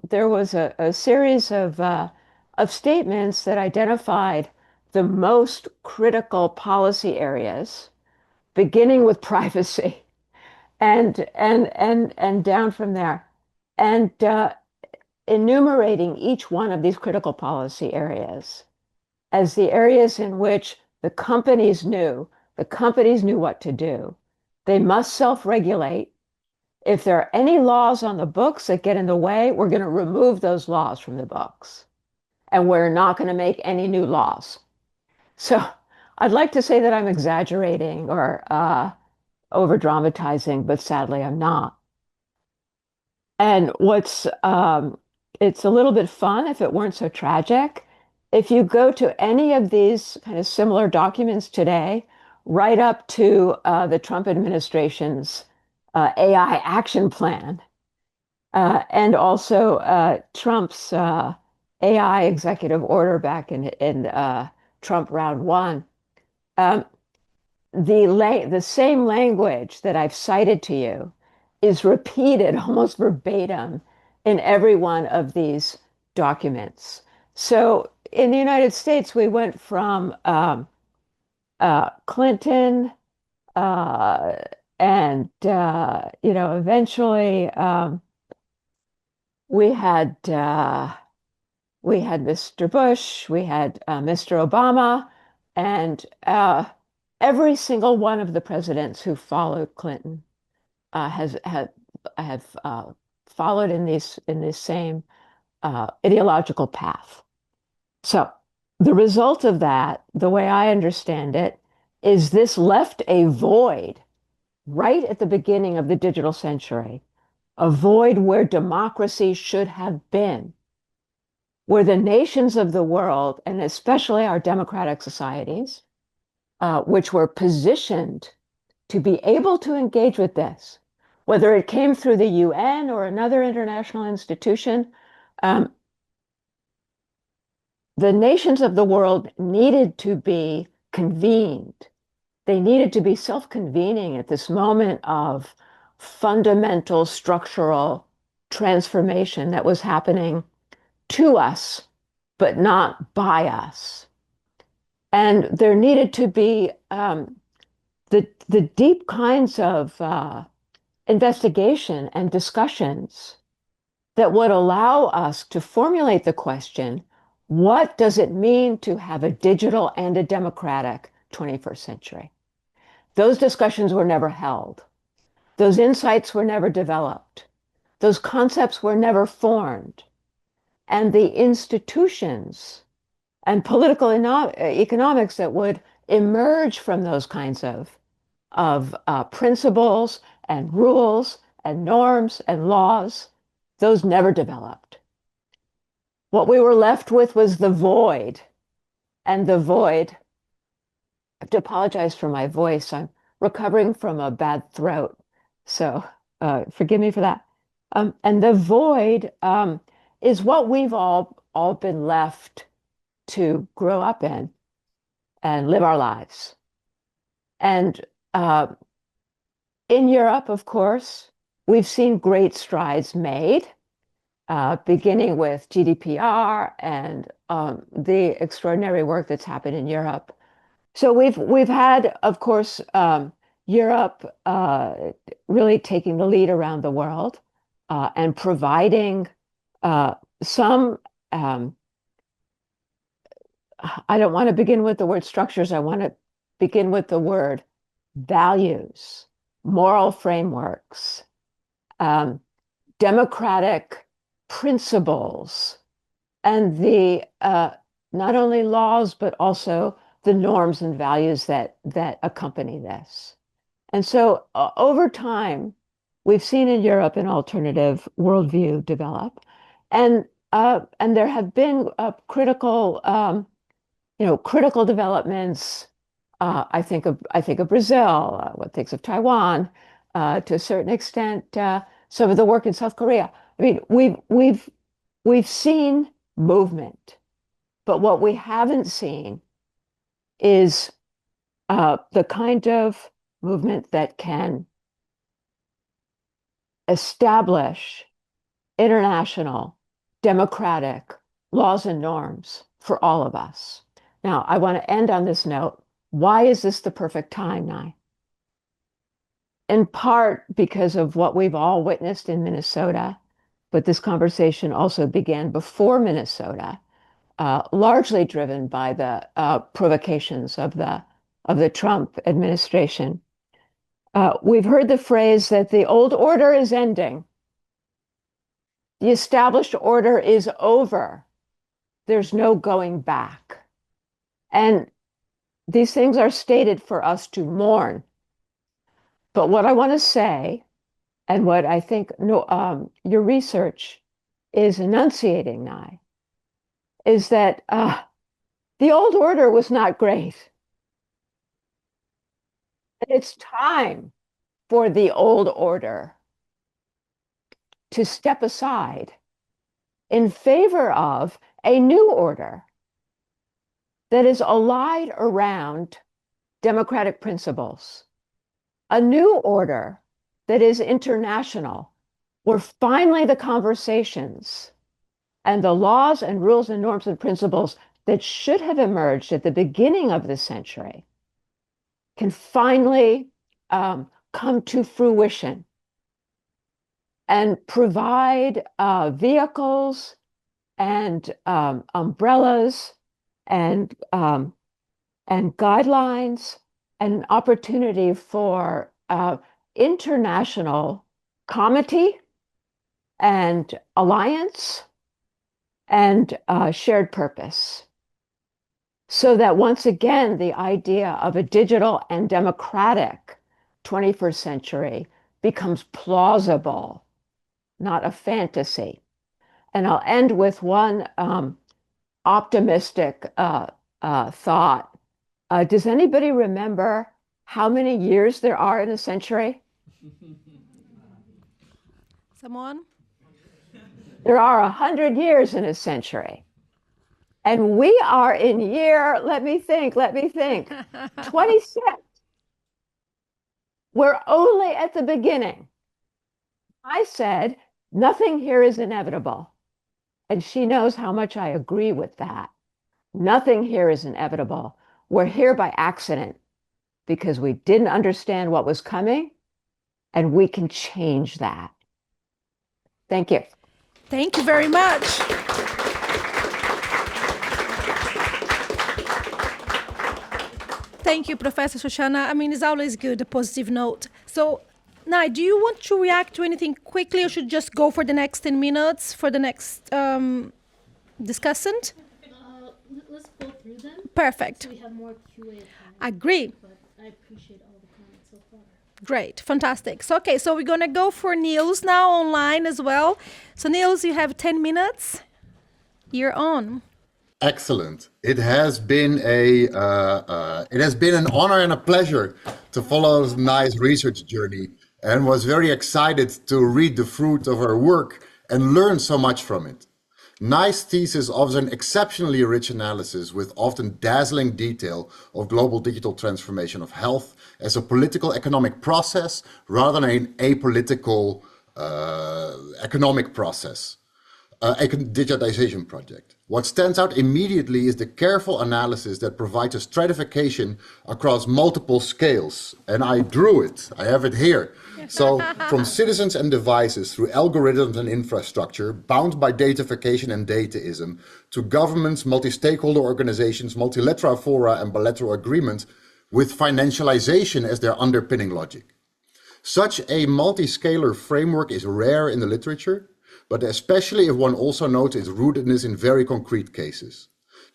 there was a series of statements that identified the most critical policy areas, beginning with privacy and down from there, and enumerating each one of these critical policy areas as the areas in which the companies knew what to do. They must self-regulate. If there are any laws on the books that get in the way, we're going to remove those laws from the books. And we're not going to make any new laws. So I'd like to say that I'm exaggerating or over-dramatizing, but sadly I'm not. And it's a little bit fun if it weren't so tragic. If you go to any of these kind of similar documents today, right up to the Trump administration's AI action plan, and also Trump's AI executive order back in Trump round one, the same language that I've cited to you is repeated almost verbatim in every one of these documents. So in the United States, we went from Clinton and eventually we had Mr. Bush, we had Mr. Obama, and every single one of the presidents who followed Clinton have followed in this same ideological path. So the result of that, the way I understand it, is this left a void right at the beginning of the digital century, a void where democracy should have been, where the nations of the world, and especially our democratic societies, which were positioned to be able to engage with this, whether it came through the UN or another international institution, the nations of the world needed to be convened. They needed to be self-convening at this moment of fundamental structural transformation that was happening to us, but not by us. And there needed to be the deep kinds of investigation and discussions that would allow us to formulate the question, what does it mean to have a digital and a democratic 21st century? Those discussions were never held. Those insights were never developed. Those concepts were never formed. And the institutions and political economics that would emerge from those kinds of principles and rules and norms and laws, those never developed. What we were left with was the void. And the void, I have to apologize for my voice. I'm recovering from a bad throat. So forgive me for that. And the void is what we've all been left to grow up in. and live our lives. And in Europe, of course, we've seen great strides made, beginning with GDPR and the extraordinary work that's happened in Europe. So we've had, of course, Europe really taking the lead around the world and providing some, I don't want to begin with the word structures, I want to begin with the word values, moral frameworks, democratic principles, and the not only laws, but also the norms and values that accompany this. And so over time, we've seen in Europe an alternative worldview develop, and there have been critical developments. I think of Brazil. One thinks of Taiwan, to a certain extent. Some of the work in South Korea. I mean, we've seen movement, but what we haven't seen is the kind of movement that can establish international democratic laws and norms for all of us. Now, I want to end on this note. Why is this the perfect time, Nye? In part because of what we've all witnessed in Minnesota, but this conversation also began before Minnesota, largely driven by the provocations of the Trump administration. We've heard the phrase that the old order is ending. The established order is over. There's no going back. And these things are stated for us to mourn. But what I want to say, and what I think your research is enunciating, Nye, is that the old order was not great. It's time for the old order to step aside in favor of a new order that is allied around democratic principles, a new order that is international, where finally the conversations and the laws and rules and norms and principles that should have emerged at the beginning of the century can finally come to fruition and provide vehicles and umbrellas and guidelines and an opportunity for international comity and alliance and shared purpose. So that once again, the idea of a digital and democratic 21st century becomes plausible, not a fantasy. And I'll end with one optimistic thought. Does anybody remember how many years there are in a century? Someone? There are 100 years in a century. And we are in year, let me think, 26. We're only at the beginning. I said, nothing here is inevitable. And she knows how much I agree with that. Nothing here is inevitable. We're here by accident because we didn't understand what was coming, and we can change that. Thank you. Thank you very much. Thank you, Professor Shoshana. I mean, it's always good, a positive note. So, Nai, do you want to react to anything quickly, or should just go for the next 10 minutes for the next discussant? Let's go through them. Perfect. So we have more QA time. Agree. But I appreciate all the comments so far. Great, fantastic. So, okay, so we're going to go for Niels now online as well. So, Niels, you have 10 minutes. You're on. Excellent. It has been an honor and a pleasure to follow this nice research journey, and was very excited to read the fruit of her work and learn so much from it. Nye's thesis offers an exceptionally rich analysis with often dazzling detail of global digital transformation of health as a political economic process rather than an apolitical economic process, a digitization project. What stands out immediately is the careful analysis that provides a stratification across multiple scales. And I drew it, I have it here. So from citizens and devices through algorithms and infrastructure bound by datafication and dataism to governments, multi-stakeholder organizations, multilateral fora and bilateral agreements with financialization as their underpinning logic. Such a multi-scalar framework is rare in the literature, but especially if one also notes its rootedness in very concrete cases.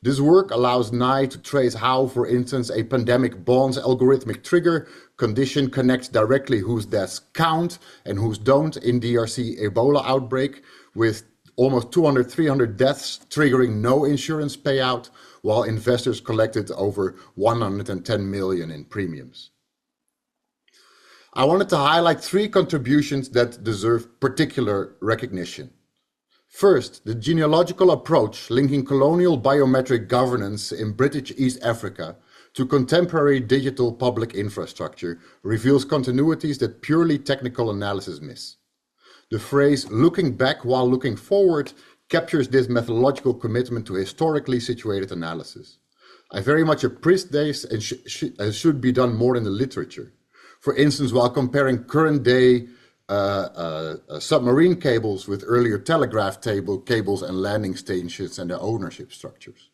This work allows Nye to trace how, for instance, a pandemic bond's algorithmic trigger condition connects directly whose deaths count and whose don't in DRC Ebola outbreak, with almost 200, 300 deaths triggering no insurance payout, while investors collected over 110 million in premiums. I wanted to highlight three contributions that deserve particular recognition. First, the genealogical approach linking colonial biometric governance in British East Africa to contemporary digital public infrastructure reveals continuities that purely technical analysis miss. The phrase "looking back while looking forward" captures this methodological commitment to historically situated analysis. I very much appreciate this and should be done more in the literature. For instance, while comparing current day submarine cables with earlier telegraph cables and landing stations and their ownership structures.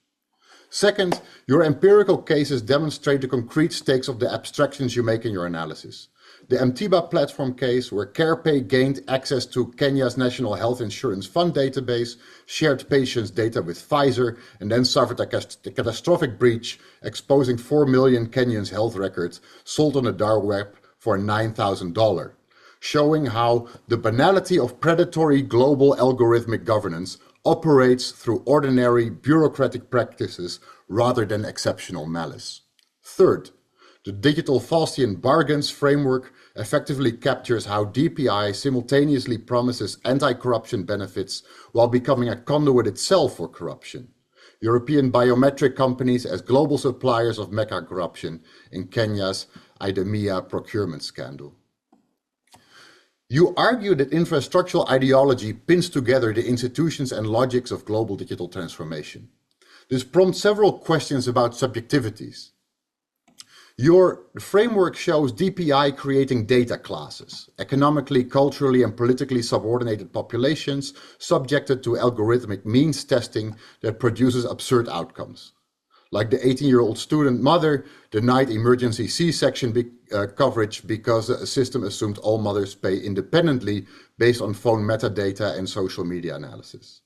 Second, your empirical cases demonstrate the concrete stakes of the abstractions you make in your analysis. The Mtiba platform case, where CarePay gained access to Kenya's National Health Insurance Fund database, shared patients' data with Pfizer, and then suffered a catastrophic breach, exposing 4 million Kenyans' health records sold on the dark web for $9,000. Showing how the banality of predatory global algorithmic governance operates through ordinary bureaucratic practices rather than exceptional malice. Third, the digital Faustian bargains framework effectively captures how DPI simultaneously promises anti-corruption benefits while becoming a conduit itself for corruption. European biometric companies as global suppliers of mega corruption in Kenya's IDEMIA procurement scandal. You argue that infrastructural ideology pins together the institutions and logics of global digital transformation. This prompts several questions about subjectivities. Your framework shows DPI creating data classes, economically, culturally, and politically subordinated populations subjected to algorithmic means testing that produces absurd outcomes. Like the 18-year-old student mother denied emergency C-section coverage because the system assumed all mothers pay independently based on phone metadata and social media analysis.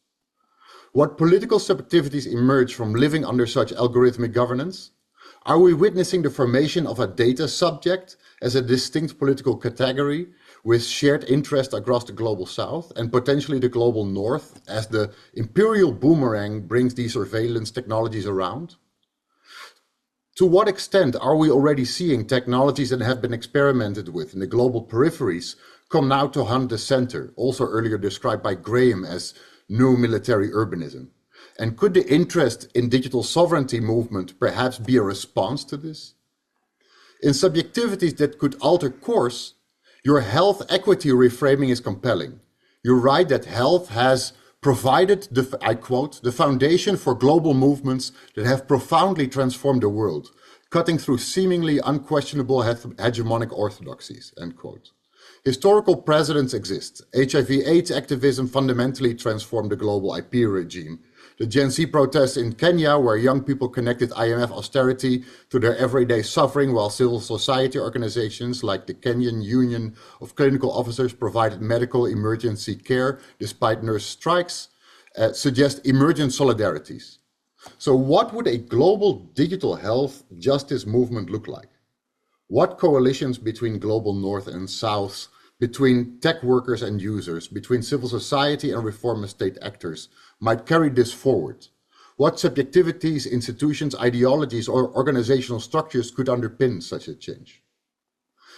What political subjectivities emerge from living under such algorithmic governance? Are we witnessing the formation of a data subject as a distinct political category with shared interest across the global south and potentially the global north as the imperial boomerang brings these surveillance technologies around? To what extent are we already seeing technologies that have been experimented with in the global peripheries come now to hunt the center, also earlier described by Graham as new military urbanism? And could the interest in digital sovereignty movement perhaps be a response to this? In subjectivities that could alter course, your health equity reframing is compelling. You write that health has provided, I quote, the foundation for global movements that have profoundly transformed the world, cutting through seemingly unquestionable hegemonic orthodoxies, end quote. Historical precedents exist. HIV/AIDS activism fundamentally transformed the global IP regime. The Gen Z protests in Kenya, where young people connected IMF austerity to their everyday suffering, while civil society organizations like the Kenyan Union of Clinical Officers provided medical emergency care despite nurse strikes, suggest emergent solidarities. So what would a global digital health justice movement look like? What coalitions between global north and south, between tech workers and users, between civil society and reformist state actors might carry this forward? What subjectivities, institutions, ideologies, or organizational structures could underpin such a change?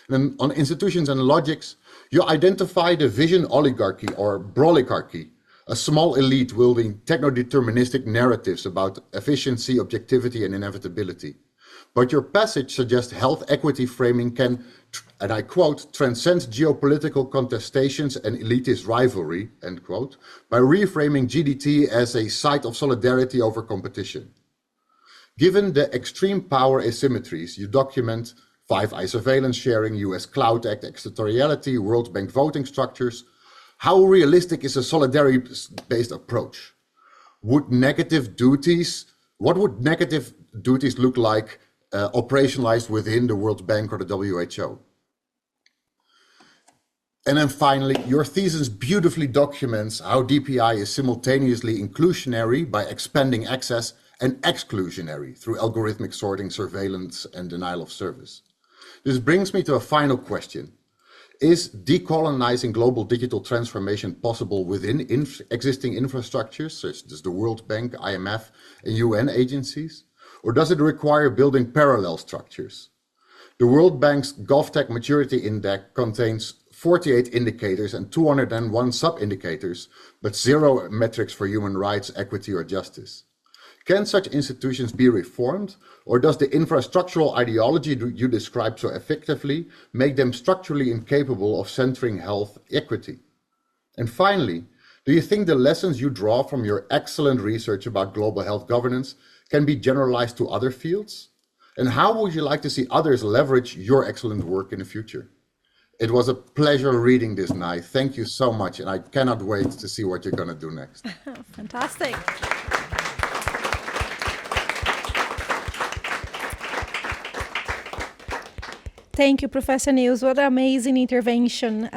And on institutions and logics, you identify the vision oligarchy or broligarchy, a small elite wielding techno-deterministic narratives about efficiency, objectivity, and inevitability. But your passage suggests health equity framing can, and I quote, transcend geopolitical contestations and elitist rivalry, end quote, by reframing GDT as a site of solidarity over competition. Given the extreme power asymmetries, you document Five Eyes surveillance sharing, US Cloud Act extraterritoriality, World Bank voting structures. How realistic is a solidarity-based approach? What would negative duties look like operationalized within the World Bank or the WHO? And then finally, your thesis beautifully documents how DPI is simultaneously inclusionary by expanding access and exclusionary through algorithmic sorting, surveillance, and denial of service. This brings me to a final question. Is decolonizing global digital transformation possible within existing infrastructures, such as the World Bank, IMF, and UN agencies? Or does it require building parallel structures? The World Bank's GovTech Maturity Index contains 48 indicators and 201 sub-indicators, but 0 metrics for human rights, equity, or justice. Can such institutions be reformed, or does the infrastructural ideology you describe so effectively make them structurally incapable of centering health equity? And finally, do you think the lessons you draw from your excellent research about global health governance can be generalized to other fields? And how would you like to see others leverage your excellent work in the future? It was a pleasure reading this, Nai. Thank you so much, and I cannot wait to see what you're going to do next. Fantastic. Thank you, Professor Niels. What an amazing intervention.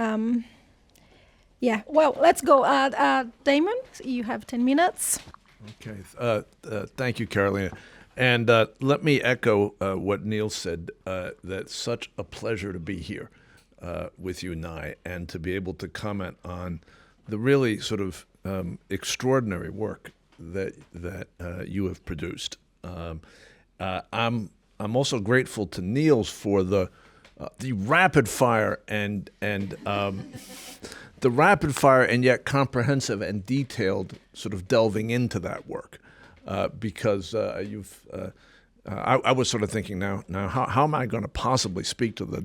Yeah, well, let's go. Damon, you have 10 minutes. Okay, thank you, Carolina. And let me echo what Niels said, that's such a pleasure to be here with you, Nai, and to be able to comment on the really sort of extraordinary work that you have produced. I'm also grateful to Niels for the rapid fire and the rapid fire and yet comprehensive and detailed sort of delving into that work, because I was sort of thinking now how am I going to possibly speak to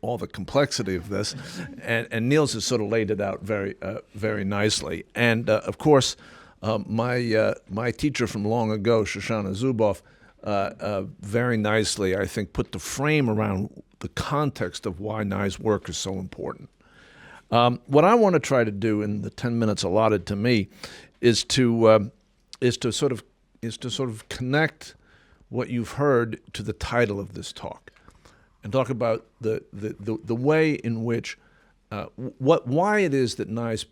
all the complexity of this, and Niels has sort of laid it out very nicely. And of course, my teacher from long ago, Shoshana Zuboff, very nicely, I think, put the frame around the context of why Nai's work is so important. What I want to try to do in the 10 minutes allotted to me is to sort of connect what you've heard to the title of this talk, and talk about the way in which why it is that Nai's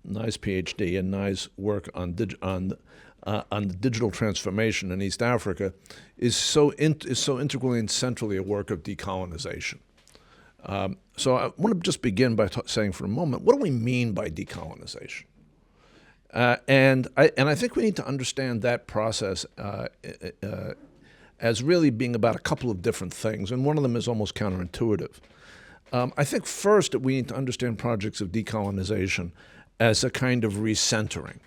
PhD and Nai's work on the digital transformation in East Africa is so integrally and centrally a work of decolonization. So I want to just begin by saying for a moment, what do we mean by decolonization? And I think we need to understand that process as really being about a couple of different things, and one of them is almost counterintuitive. I think first that we need to understand projects of decolonization as a kind of recentering,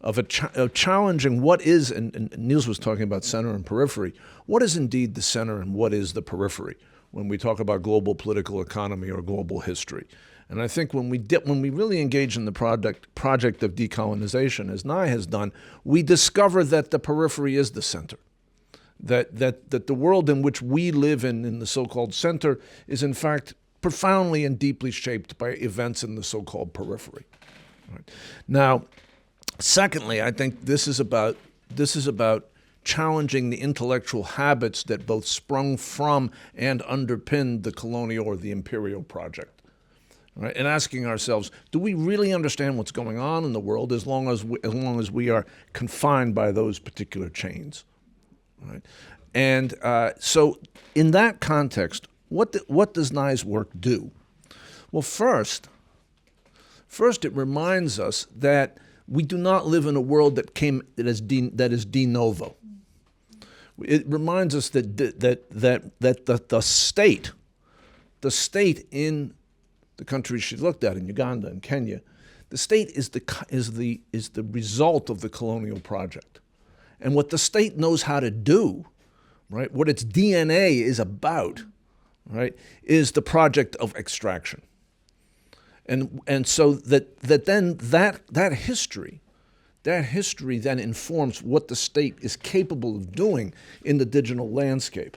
of challenging what is, and Niels was talking about center and periphery, what is indeed the center and what is the periphery when we talk about global political economy or global history. And I think when we really engage in the project of decolonization, as Nai has done, we discover that the periphery is the center. That the world in which we live in the so-called center, is in fact profoundly and deeply shaped by events in the so-called periphery. Right. Now, secondly, I think this is about challenging the intellectual habits that both sprung from and underpinned the colonial or the imperial project. Right? And asking ourselves, do we really understand what's going on in the world as long as we are confined by those particular chains? Right? And so in that context, what does Nai's work do? Well, first it reminds us that we do not live in a world that is de novo. It reminds us that the state in the countries she looked at, in Uganda and Kenya, The state is the result of the colonial project. And what the state knows how to do, right, what its DNA is about, right, is the project of extraction. And so that history then informs what the state is capable of doing in the digital landscape.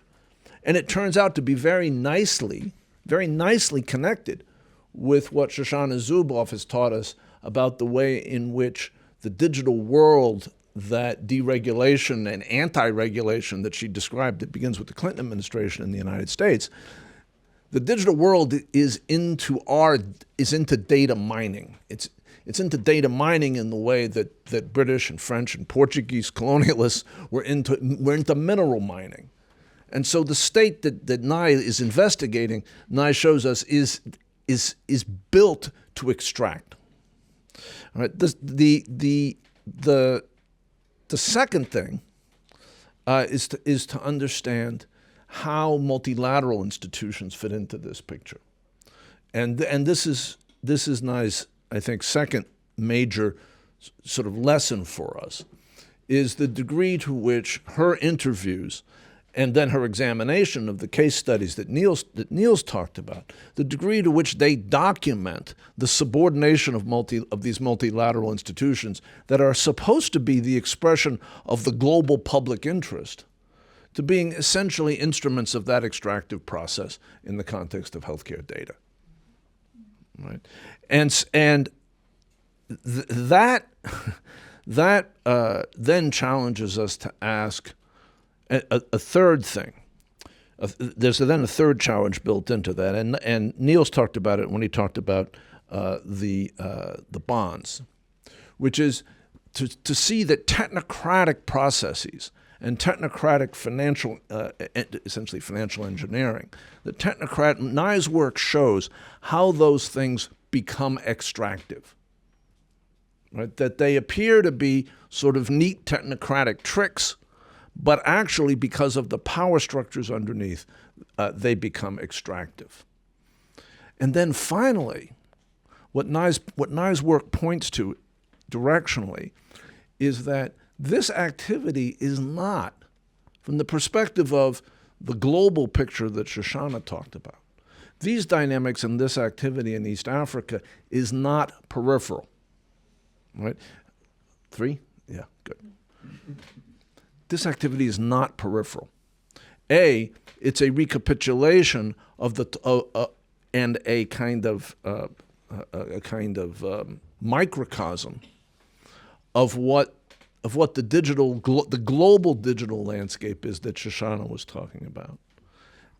And it turns out to be very nicely connected with what Shoshana Zuboff has taught us about the way in which the digital world, that deregulation and anti-regulation that she described, that begins with the Clinton administration in the United States, the digital world is into data mining. It's into data mining in the way that British and French and Portuguese colonialists were into mineral mining. And so the state that Nye is investigating, Nye shows us, is built to extract. All right. The second thing is to understand how multilateral institutions fit into this picture, and this is Nye's, I think, second major sort of lesson for us, is the degree to which her interviews and then her examination of the case studies that Niels talked about, the degree to which they document the subordination of these multilateral institutions that are supposed to be the expression of the global public interest, to being essentially instruments of that extractive process in the context of healthcare data, right? And that then challenges us to ask a third thing. There's then a third challenge built into that, and Niels talked about it when he talked about the bonds, which is to see that technocratic processes and technocratic essentially financial engineering, Nye's work shows how those things become extractive, right? That they appear to be sort of neat technocratic tricks, but actually, because of the power structures underneath, they become extractive. And then finally, what Nye's work points to directionally is that this activity is not, from the perspective of the global picture that Shoshana talked about, these dynamics and this activity in East Africa is not peripheral, right? 3? Yeah, good. This activity is not peripheral. It's a recapitulation of and a kind of microcosm of what the global digital landscape is that Shoshana was talking about.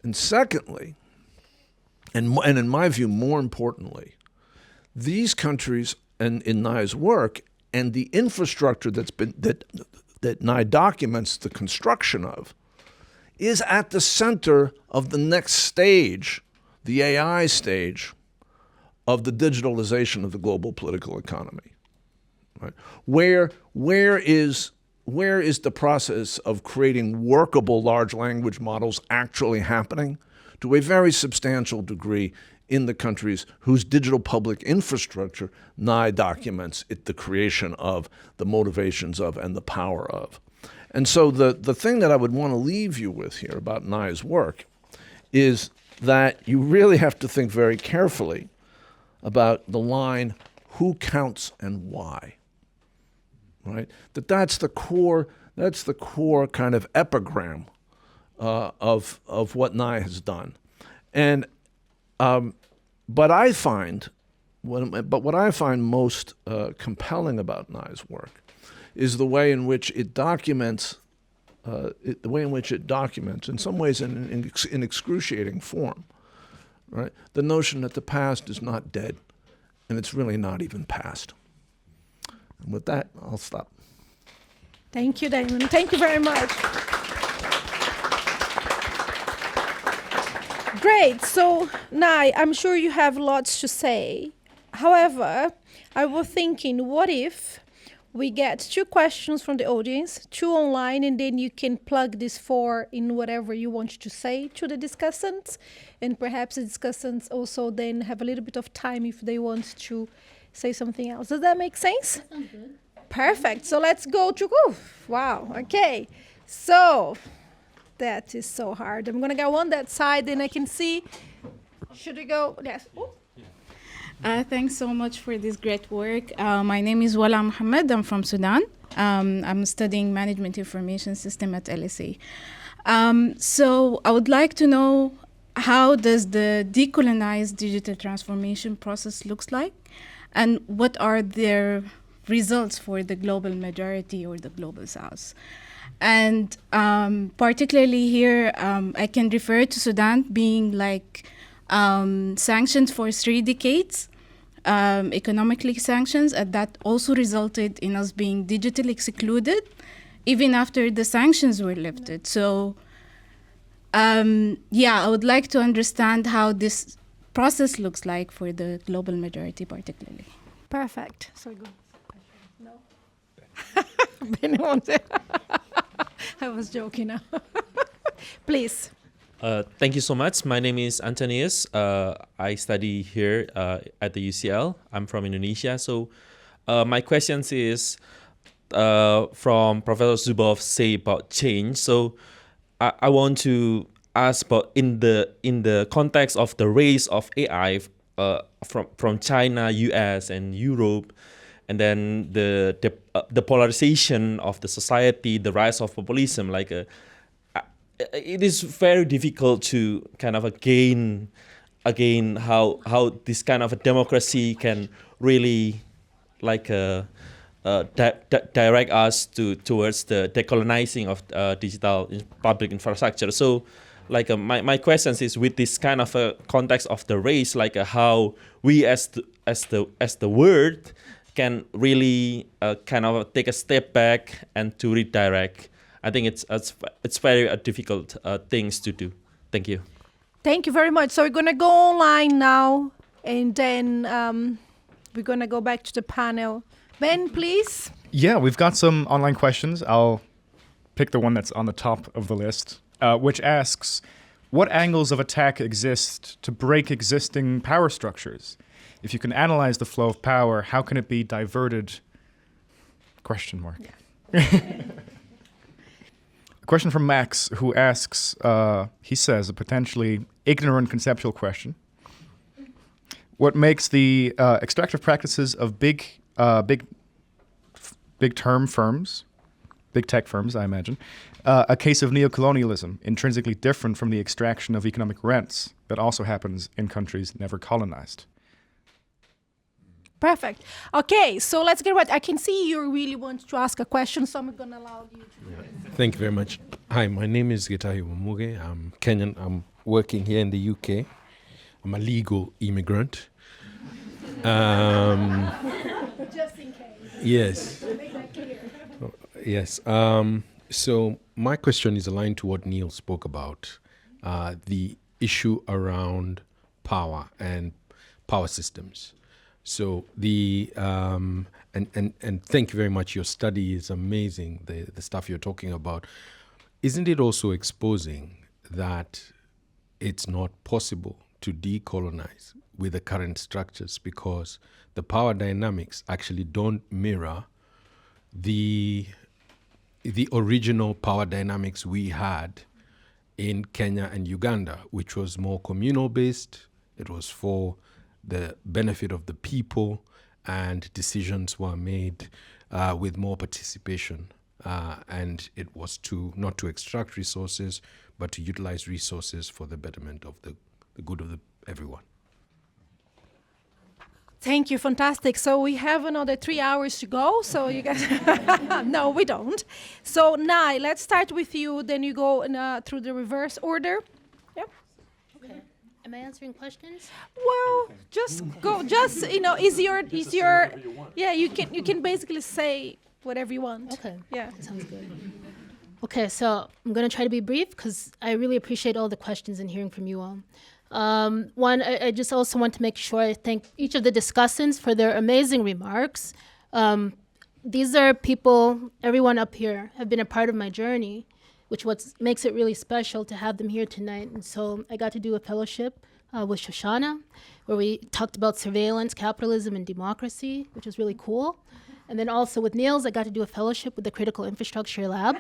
And secondly, and in my view, more importantly, these countries, and in Nye's work, and the infrastructure that Nye documents the construction of, is at the center of the next stage, the AI stage, of the digitalization of the global political economy. Right? Where is the process of creating workable large language models actually happening? To a very substantial degree in the countries whose digital public infrastructure Nye documents the creation of, the motivations of, and the power of. And so the thing that I would want to leave you with here about Nye's work is that you really have to think very carefully about the line, who counts and why, right? That's the core kind of epigram of what Nye has done. And what I find most compelling about Nye's work is the way in which it documents, in some ways in excruciating form, right? The notion that the past is not dead, and it's really not even past. And with that, I'll stop. Thank you, Damon. Thank you very much. Great. So, Nye, I'm sure you have lots to say. However, I was thinking, what if we get 2 questions from the audience, 2 online, and then you can plug these 4 in whatever you want to say to the discussants. And perhaps the discussants also then have a little bit of time if they want to say something else. Does that make sense? That sounds good. Perfect. So let's go to, wow, okay. So that is so hard. I'm gonna go on that side and I can see, should we go, yes. Ooh. Thanks so much for this great work. My name is Wala Mohammed. I'm from Sudan. I'm studying Management Information System at LSE. So I would like to know, how does the decolonized digital transformation process looks like, and what are their results for the global majority or the global south? And particularly here, I can refer to Sudan being like sanctioned for 3 decades, economically sanctions, and that also resulted in us being digitally excluded even after the sanctions were lifted. So I would like to understand how this process looks like for the global majority particularly. Perfect. So good. No. Benny wants it. I was joking now. Please. Thank you so much. My name is Antonius. I study here at the UCL. I'm from Indonesia. So my questions is from Professor Zubov say about change. So I want to ask about in the context of the rise of AI from China, US, and Europe, and then the polarization of the society, the rise of populism, it is very difficult to kind of again how this kind of a democracy can really direct us towards the decolonizing of digital public infrastructure. So my questions is, with this kind of a context of the race, how we as the world can really kind of take a step back and to redirect. I think it's very difficult things to do. Thank you. Thank you very much. So we're gonna go online now, and then we're gonna go back to the panel. Ben, please. Yeah, we've got some online questions. I'll pick the one that's on the top of the list, which asks, what angles of attack exist to break existing power structures? If you can analyze the flow of power, how can it be diverted? Question mark. Yeah. A question from Max, who asks, he says, a potentially ignorant conceptual question. What makes the extractive practices of big tech firms, I imagine, a case of neocolonialism, intrinsically different from the extraction of economic rents that also happens in countries never colonized? Perfect. Okay, so let's get right. I can see you really want to ask a question, so I'm going to allow you to. Thank you very much. Hi, my name is Getahi Wamuge. I'm Kenyan. I'm working here in the UK. I'm a legal immigrant. Just in case. Yes. Make that clear. Yes. So my question is aligned to what Neil spoke about, the issue around power and power systems. So and thank you very much. Your study is amazing. The stuff you're talking about. Isn't it also exposing that it's not possible to decolonize with the current structures, because the power dynamics actually don't mirror the original power dynamics we had in Kenya and Uganda, which was more communal based. It was for the benefit of the people, and decisions were made with more participation. And it was not to extract resources, but to utilize resources for the betterment of the good of everyone. Thank you, fantastic. So we have another 3 hours to go. So you guys, no, we don't. So Nai, let's start with you. Then you go through the reverse order. Yeah. Okay. Am I answering questions? Well, just go. Just is your yeah. You can basically say whatever you want. Okay. Yeah. Sounds good. Okay, so I'm going to try to be brief because I really appreciate all the questions and hearing from you all. One, I just also want to make sure I thank each of the discussants for their amazing remarks. These are people, everyone up here, have been a part of my journey, which makes it really special to have them here tonight. And so I got to do a fellowship with Shoshana, where we talked about surveillance, capitalism, and democracy, which was really cool. And then also with Niels, I got to do a fellowship with the Critical Infrastructure Lab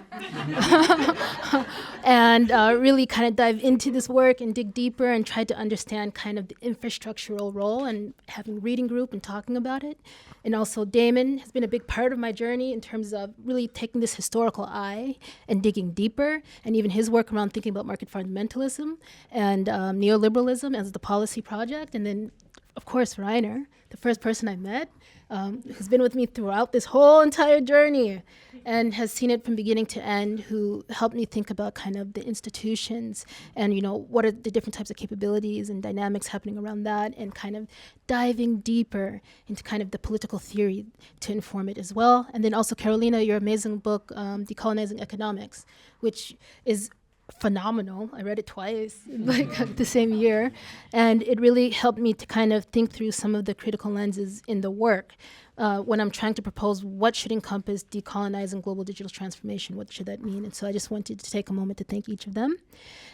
and really kind of dive into this work and dig deeper and try to understand kind of the infrastructural role and having a reading group and talking about it. And also Damon has been a big part of my journey in terms of really taking this historical eye and digging deeper, and even his work around thinking about market fundamentalism and neoliberalism as the policy project. And then, of course, Reiner, the first person I met, who's been with me throughout this whole entire journey and has seen it from beginning to end, who helped me think about kind of the institutions and, you know, what are the different types of capabilities and dynamics happening around that, and kind of diving deeper into kind of the political theory to inform it as well. And then also, Carolina, your amazing book, Decolonising Economics, which is phenomenal. I read it twice, like the same year. And it really helped me to kind of think through some of the critical lenses in the work when I'm trying to propose what should encompass decolonizing global digital transformation. What should that mean? And so I just wanted to take a moment to thank each of them.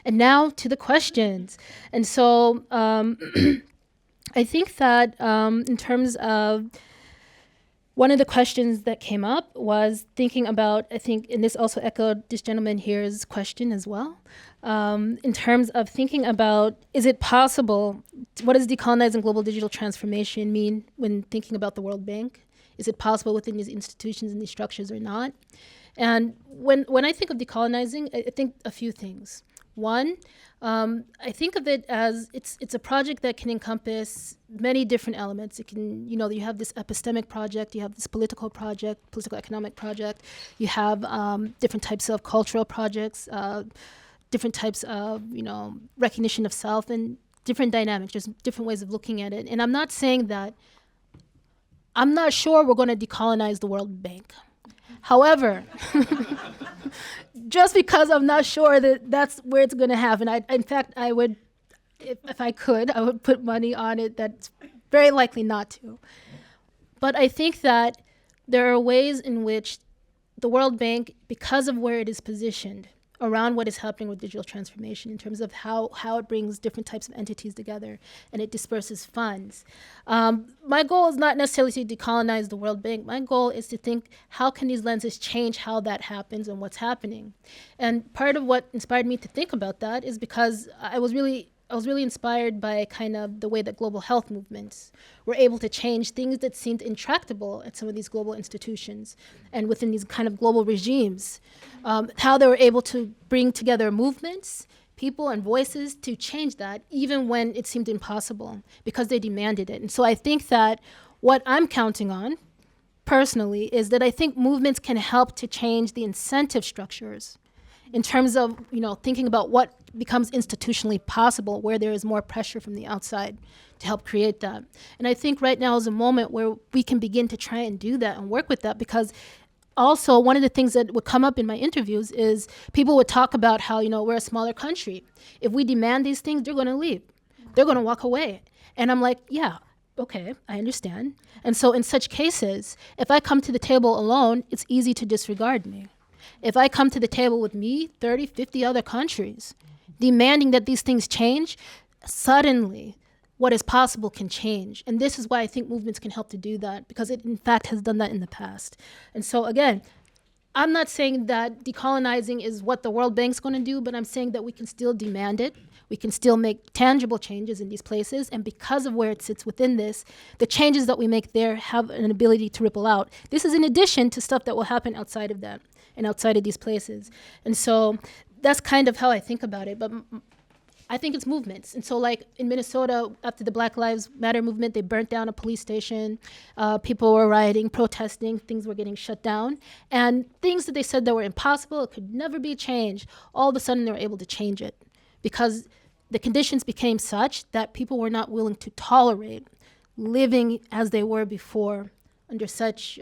And now to the questions. And so I think that in terms of one of the questions that came up was thinking about, I think, and this also echoed this gentleman here's question as well, in terms of thinking about, is it possible, what does decolonizing global digital transformation mean when thinking about the World Bank? Is it possible within these institutions and these structures or not? And when I think of decolonizing, I think a few things. One, I think of it as it's a project that can encompass many different elements. It can, you know, you have this epistemic project, you have this political project, political economic project, you have different types of cultural projects, different types of, you know, recognition of self, and different dynamics, just different ways of looking at it. And I'm not saying that, I'm not sure we're going to decolonize the World Bank. However, just because I'm not sure that that's where it's going to happen, in fact, I would, if I could, I would put money on it that's very likely not to. But I think that there are ways in which the World Bank, because of where it is positioned around what is happening with digital transformation in terms of how it brings different types of entities together and it disperses funds. My goal is not necessarily to decolonize the World Bank. My goal is to think, how can these lenses change how that happens and what's happening? And part of what inspired me to think about that is because I was really inspired by kind of the way that global health movements were able to change things that seemed intractable at some of these global institutions and within these kind of global regimes, how they were able to bring together movements, people, and voices to change that even when it seemed impossible because they demanded it. And so I think that what I'm counting on personally is that I think movements can help to change the incentive structures in terms of, you know, thinking about what becomes institutionally possible, where there is more pressure from the outside to help create that. And I think right now is a moment where we can begin to try and do that and work with that, because also one of the things that would come up in my interviews is people would talk about how, you know, we're a smaller country. If we demand these things, they're going to leave. They're going to walk away. And I'm like, yeah, okay, I understand. And so in such cases, if I come to the table alone, it's easy to disregard me. If I come to the table with me, 30, 50 other countries, demanding that these things change, suddenly what is possible can change. And this is why I think movements can help to do that, because it in fact has done that in the past. And so again, I'm not saying that decolonizing is what the World Bank's going to do, but I'm saying that we can still demand it. We can still make tangible changes in these places. And because of where it sits within this, the changes that we make there have an ability to ripple out. This is in addition to stuff that will happen outside of that and outside of these places. And so that's kind of how I think about it. But I think it's movements. And so like in Minnesota, after the Black Lives Matter movement, they burnt down a police station. People were rioting, protesting, things were getting shut down. And things that they said that were impossible, it could never be changed, all of a sudden they were able to change it because the conditions became such that people were not willing to tolerate living as they were before under such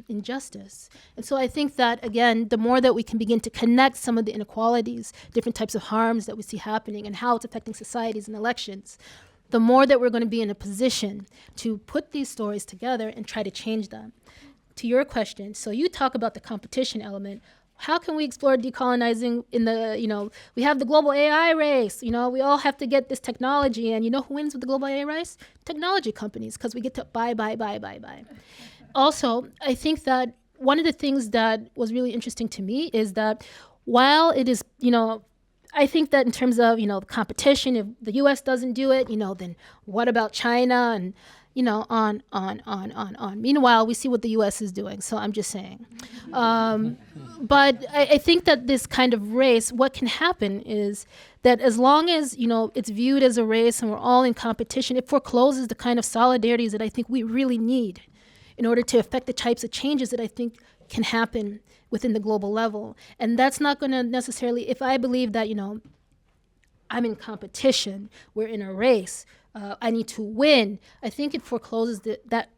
injustice. And so I think that, again, the more that we can begin to connect some of the inequalities, different types of harms that we see happening and how it's affecting societies and elections, the more that we're going to be in a position to put these stories together and try to change them. To your question, so you talk about the competition element. how can we explore decolonizing in the, we have the global AI race, we all have to get this technology, and who wins with the global AI race? Technology companies, because we get to buy. Also, I think that one of the things that was really interesting to me is that while it is, I think that in terms of, competition, if the US doesn't do it, then what about China? And, on. Meanwhile, we see what the US is doing. So I'm just saying. But I think that this kind of race, what can happen is that as long as, it's viewed as a race and we're all in competition, it forecloses the kind of solidarities that I think we really need in order to affect the types of changes that I think can happen within the global level. And that's not going to necessarily, if I believe that, I'm in competition, we're in a race, I need to win, I think it forecloses that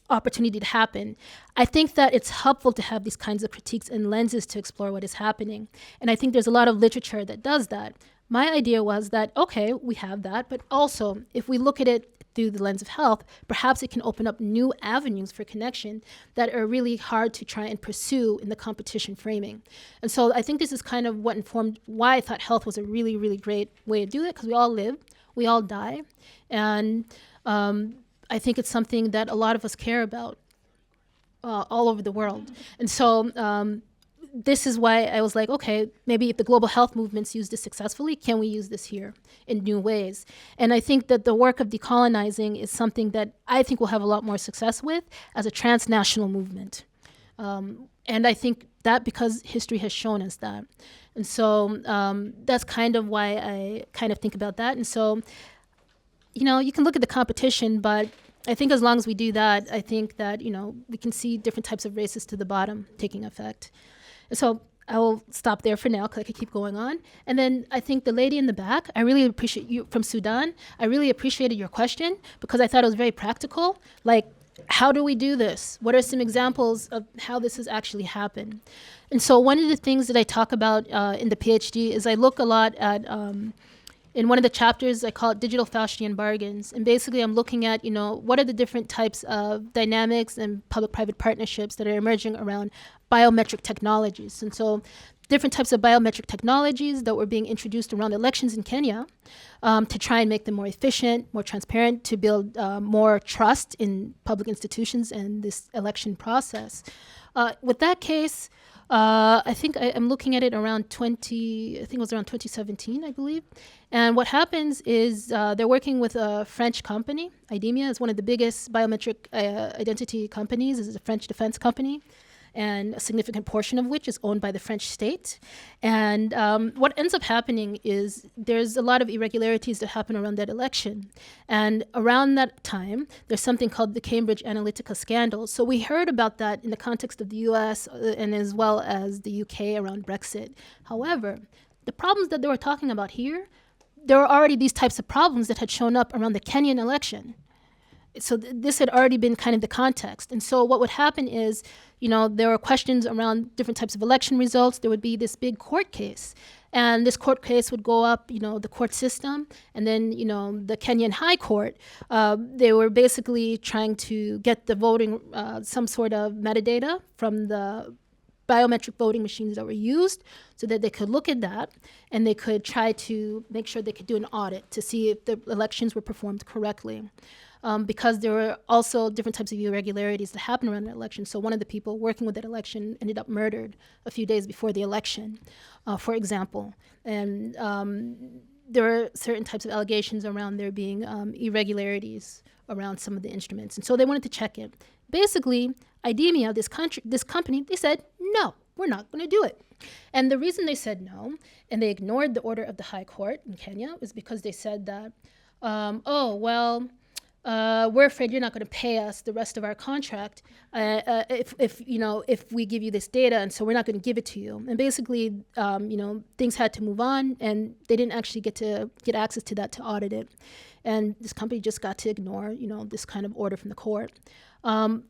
opportunity to happen. I think that it's helpful to have these kinds of critiques and lenses to explore what is happening. And I think there's a lot of literature that does that. My idea was that, okay, we have that, but also if we look at it through the lens of health, perhaps it can open up new avenues for connection that are really hard to try and pursue in the competition framing. And so I think this is kind of what informed why I thought health was a really, really great way to do it, because we all live, we all die, and I think it's something that a lot of us care about all over the world. And so this is why I was like, okay, maybe if the global health movements use this successfully, can we use this here in new ways? And I think that the work of decolonizing is something that I think we'll have a lot more success with as a transnational movement. And I think that because history has shown us that. And so that's kind of why I kind of think about that. And so, you can look at the competition, but I think as long as we do that, I think that, we can see different types of races to the bottom taking effect. So I will stop there for now because I could keep going on. And then I think the lady in the back, I really appreciate you from Sudan. I really appreciated your question because I thought it was very practical. Like, how do we do this? What are some examples of how this has actually happened? And so one of the things that I talk about in the PhD is I look a lot at, in one of the chapters, I call it digital Faustian bargains. And basically I'm looking at, what are the different types of dynamics and public-private partnerships that are emerging around biometric technologies. And so different types of biometric technologies that were being introduced around elections in Kenya to try and make them more efficient, more transparent, to build more trust in public institutions and this election process. With that case, I think I'm looking at it around 2017, I believe. And what happens is they're working with a French company. IDEMIA is one of the biggest biometric identity companies. This is a French defense company, and a significant portion of which is owned by the French state. And what ends up happening is there's a lot of irregularities that happen around that election. And around that time, there's something called the Cambridge Analytica scandal. So we heard about that in the context of the US and as well as the UK around Brexit. However, the problems that they were talking about here, there were already these types of problems that had shown up around the Kenyan election. So this had already been kind of the context. And so what would happen is, there were questions around different types of election results. There would be this big court case. And this court case would go up, the court system. And then, the Kenyan High Court, they were basically trying to get the voting, some sort of metadata from the biometric voting machines that were used so that they could look at that and they could try to make sure they could do an audit to see if the elections were performed correctly. Because there were also different types of irregularities that happened around the election. So one of the people working with that election ended up murdered a few days before the election, for example. And there were certain types of allegations around there being irregularities around some of the instruments. And so they wanted to check it. Basically, IDEMIA, this company, they said, no, we're not going to do it. And the reason they said no, and they ignored the order of the High Court in Kenya, was because they said that, we're afraid you're not going to pay us the rest of our contract if we give you this data, and so we're not going to give it to you. And basically, things had to move on, and they didn't actually get access to that to audit it. And this company just got to ignore, this kind of order from the court.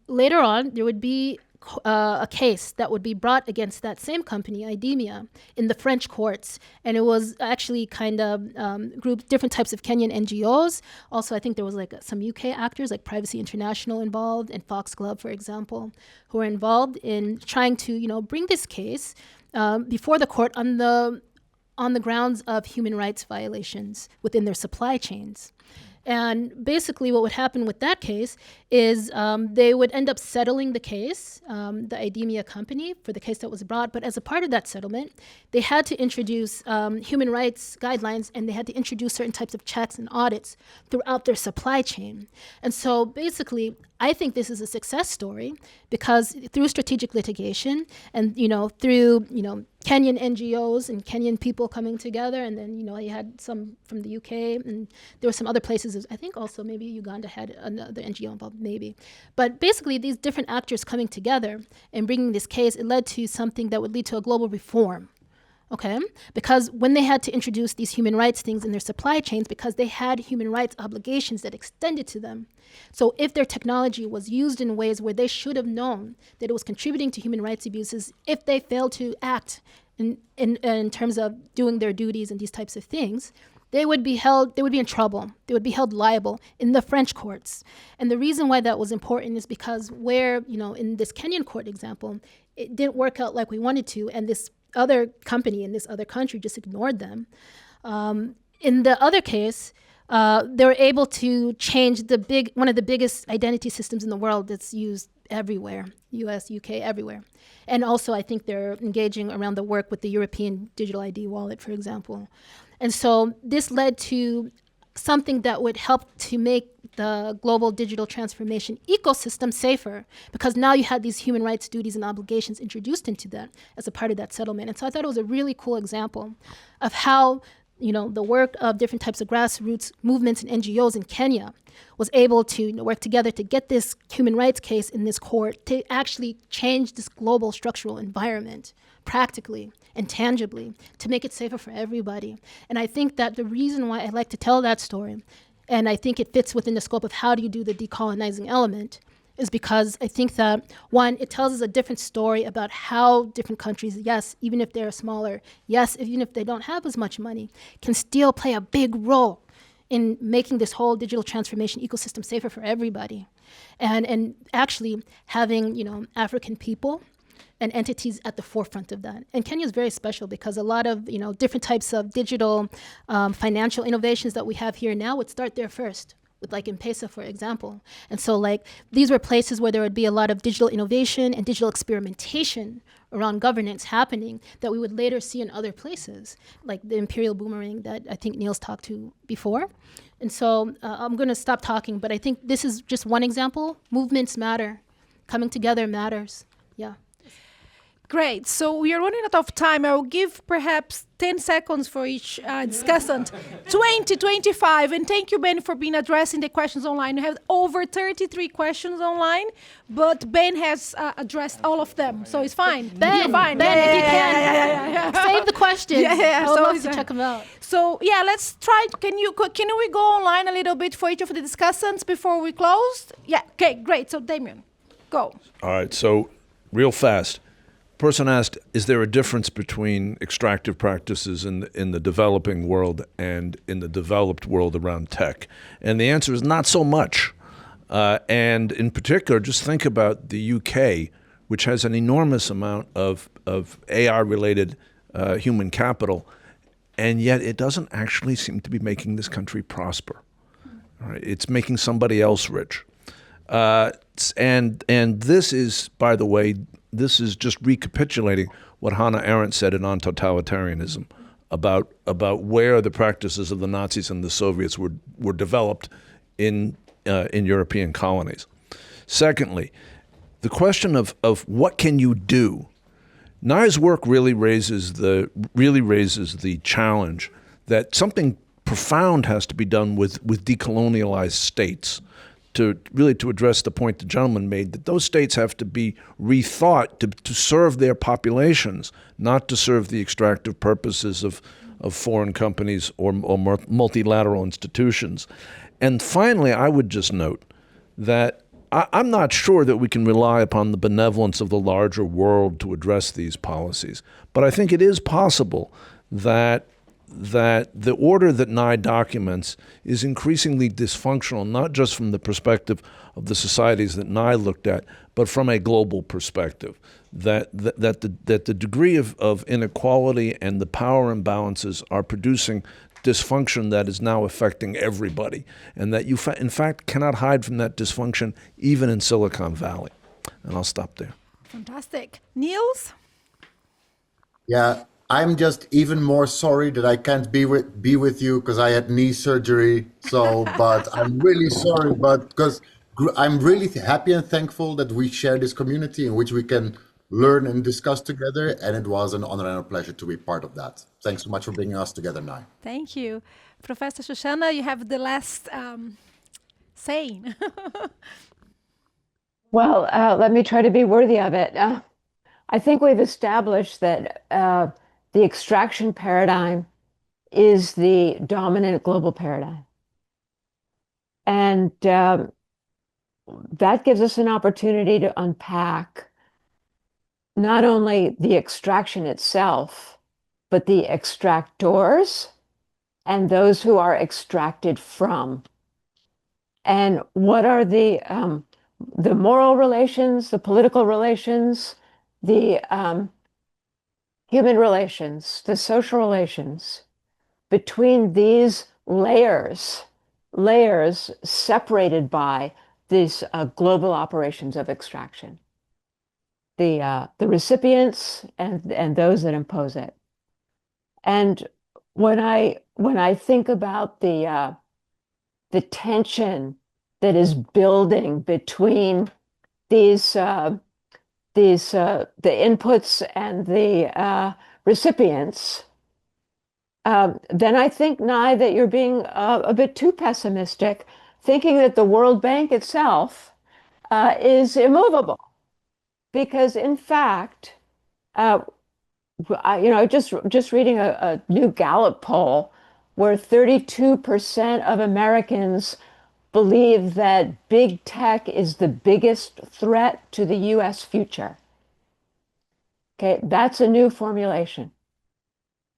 Later on, there would be a case that would be brought against that same company, IDEMIA, in the French courts. And it was actually kind of grouped different types of Kenyan NGOs. Also, I think there was some UK actors like Privacy International involved and Foxglove, for example, who were involved in trying to, bring this case before the court on the grounds of human rights violations within their supply chains. And basically what would happen with that case is they would end up settling the case, the IDEMIA company, for the case that was brought. But as a part of that settlement, they had to introduce human rights guidelines, and they had to introduce certain types of checks and audits throughout their supply chain. And so basically, I think this is a success story because through strategic litigation and, through, Kenyan NGOs and Kenyan people coming together, and then, you had some from the UK, and there were some other places, I think also maybe Uganda had another NGO involved, maybe. But basically, these different actors coming together and bringing this case, it led to something that would lead to a global reform. Okay, because when they had to introduce these human rights things in their supply chains, because they had human rights obligations that extended to them. So if their technology was used in ways where they should have known that it was contributing to human rights abuses, if they failed to act in terms of doing their duties and these types of things, they would be in trouble. They would be held liable in the French courts. And the reason why that was important is because where, in this Kenyan court example, it didn't work out like we wanted to, and this other company in this other country just ignored them. In the other case, they were able to change one of the biggest identity systems in the world that's used everywhere, US, UK, everywhere. And also, I think they're engaging around the work with the European digital ID wallet, for example. And so this led to something that would help to make the global digital transformation ecosystem safer, because now you had these human rights duties and obligations introduced into that as a part of that settlement. And so I thought it was a really cool example of how, the work of different types of grassroots movements and NGOs in Kenya was able to work together to get this human rights case in this court to actually change this global structural environment practically and tangibly to make it safer for everybody. And I think that the reason why I like to tell that story, and I think it fits within the scope of how do you do the decolonizing element, is because I think that, one, it tells us a different story about how different countries, yes, even if they're smaller, yes, even if they don't have as much money, can still play a big role in making this whole digital transformation ecosystem safer for everybody. And actually having, African people and entities at the forefront of that. And Kenya is very special because a lot of, different types of digital financial innovations that we have here now would start there first, with like M-Pesa, for example. And so these were places where there would be a lot of digital innovation and digital experimentation around governance happening that we would later see in other places, like the imperial boomerang that I think Neil's talked to before. And so I'm going to stop talking, but I think this is just one example. Movements matter. Coming together matters. Yeah. Great. So we are running out of time. I will give perhaps 10 seconds for each discussant. 20, 25. And thank you, Ben, for being addressing the questions online. We have over 33 questions online, but Ben has addressed all of them. So it's fine. Ben, fine. Ben, if you can, save the questions. I would love to check them out. So let's try. Can we go online a little bit for each of the discussants before we close? Yeah. Okay, great. So Damien, go. All right. So real fast. Person asked, is there a difference between extractive practices in the developing world and in the developed world around tech? And the answer is not so much. And in particular, just think about the UK, which has an enormous amount of AI-related human capital, and yet it doesn't actually seem to be making this country prosper. All right? It's making somebody else rich. And this is, by the way, this is just recapitulating what Hannah Arendt said in On Totalitarianism about where the practices of the Nazis and the Soviets were developed in European colonies. Secondly, the question of what can you do. Nai's work really raises the challenge that something profound has to be done with decolonialized states. To address the point the gentleman made, that those states have to be rethought to serve their populations, not to serve the extractive purposes of foreign companies or multilateral institutions. And finally, I would just note that I'm not sure that we can rely upon the benevolence of the larger world to address these policies. But I think it is possible that that the order that Nye documents is increasingly dysfunctional, not just from the perspective of the societies that Nye looked at, but from a global perspective. That the degree of inequality and the power imbalances are producing dysfunction that is now affecting everybody, and that you in fact cannot hide from that dysfunction even in Silicon Valley. And I'll stop there. Fantastic. Niels? Yeah, I'm just even more sorry that I can't be with you because I had knee surgery. So, but I'm really sorry, but because I'm really happy and thankful that we share this community in which we can learn and discuss together. And it was an honor and a pleasure to be part of that. Thanks so much for bringing us together now. Thank you. Professor Shoshana, you have the last saying. Well, let me try to be worthy of it. I think we've established that the extraction paradigm is the dominant global paradigm. And that gives us an opportunity to unpack not only the extraction itself, but the extractors and those who are extracted from. And what are the moral relations, the political relations, the human relations, the social relations between these layers separated by these global operations of extraction, the recipients and those that impose it. And when I think about the tension that is building between these the inputs and the recipients, then I think, Nye, that you're being a bit too pessimistic, thinking that the World Bank itself is immovable. Because in fact, just reading a new Gallup poll where 32% of Americans believe that big tech is the biggest threat to the US future. Okay, that's a new formulation.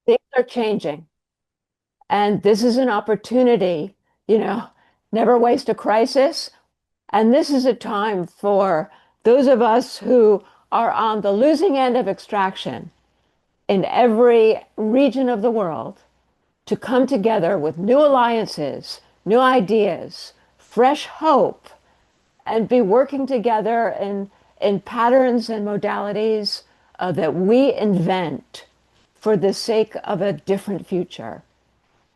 Things are changing. And this is an opportunity, never waste a crisis. And this is a time for those of us who are on the losing end of extraction in every region of the world to come together with new alliances, new ideas, fresh hope, and be working together in patterns and modalities that we invent for the sake of a different future.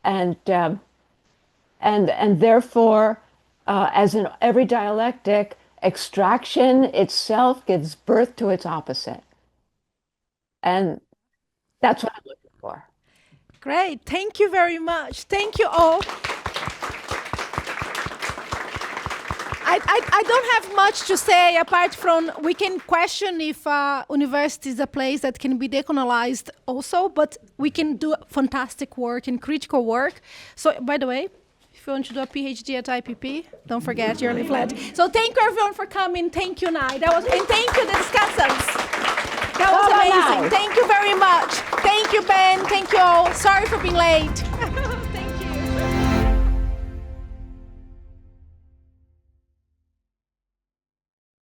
And therefore, as in every dialectic, extraction itself gives birth to its opposite. And that's what I'm looking for. Great. Thank you very much. Thank you all. I don't have much to say apart from we can question if university is a place that can be decolonized also, but we can do fantastic work and critical work. So, by the way, if you want to do a PhD at IPP, don't forget your leaflet. So thank you everyone for coming. Thank you, Nye. And thank you, the discussants. That was amazing. Thank you very much. Thank you, Ben. Thank you all. Sorry for being late.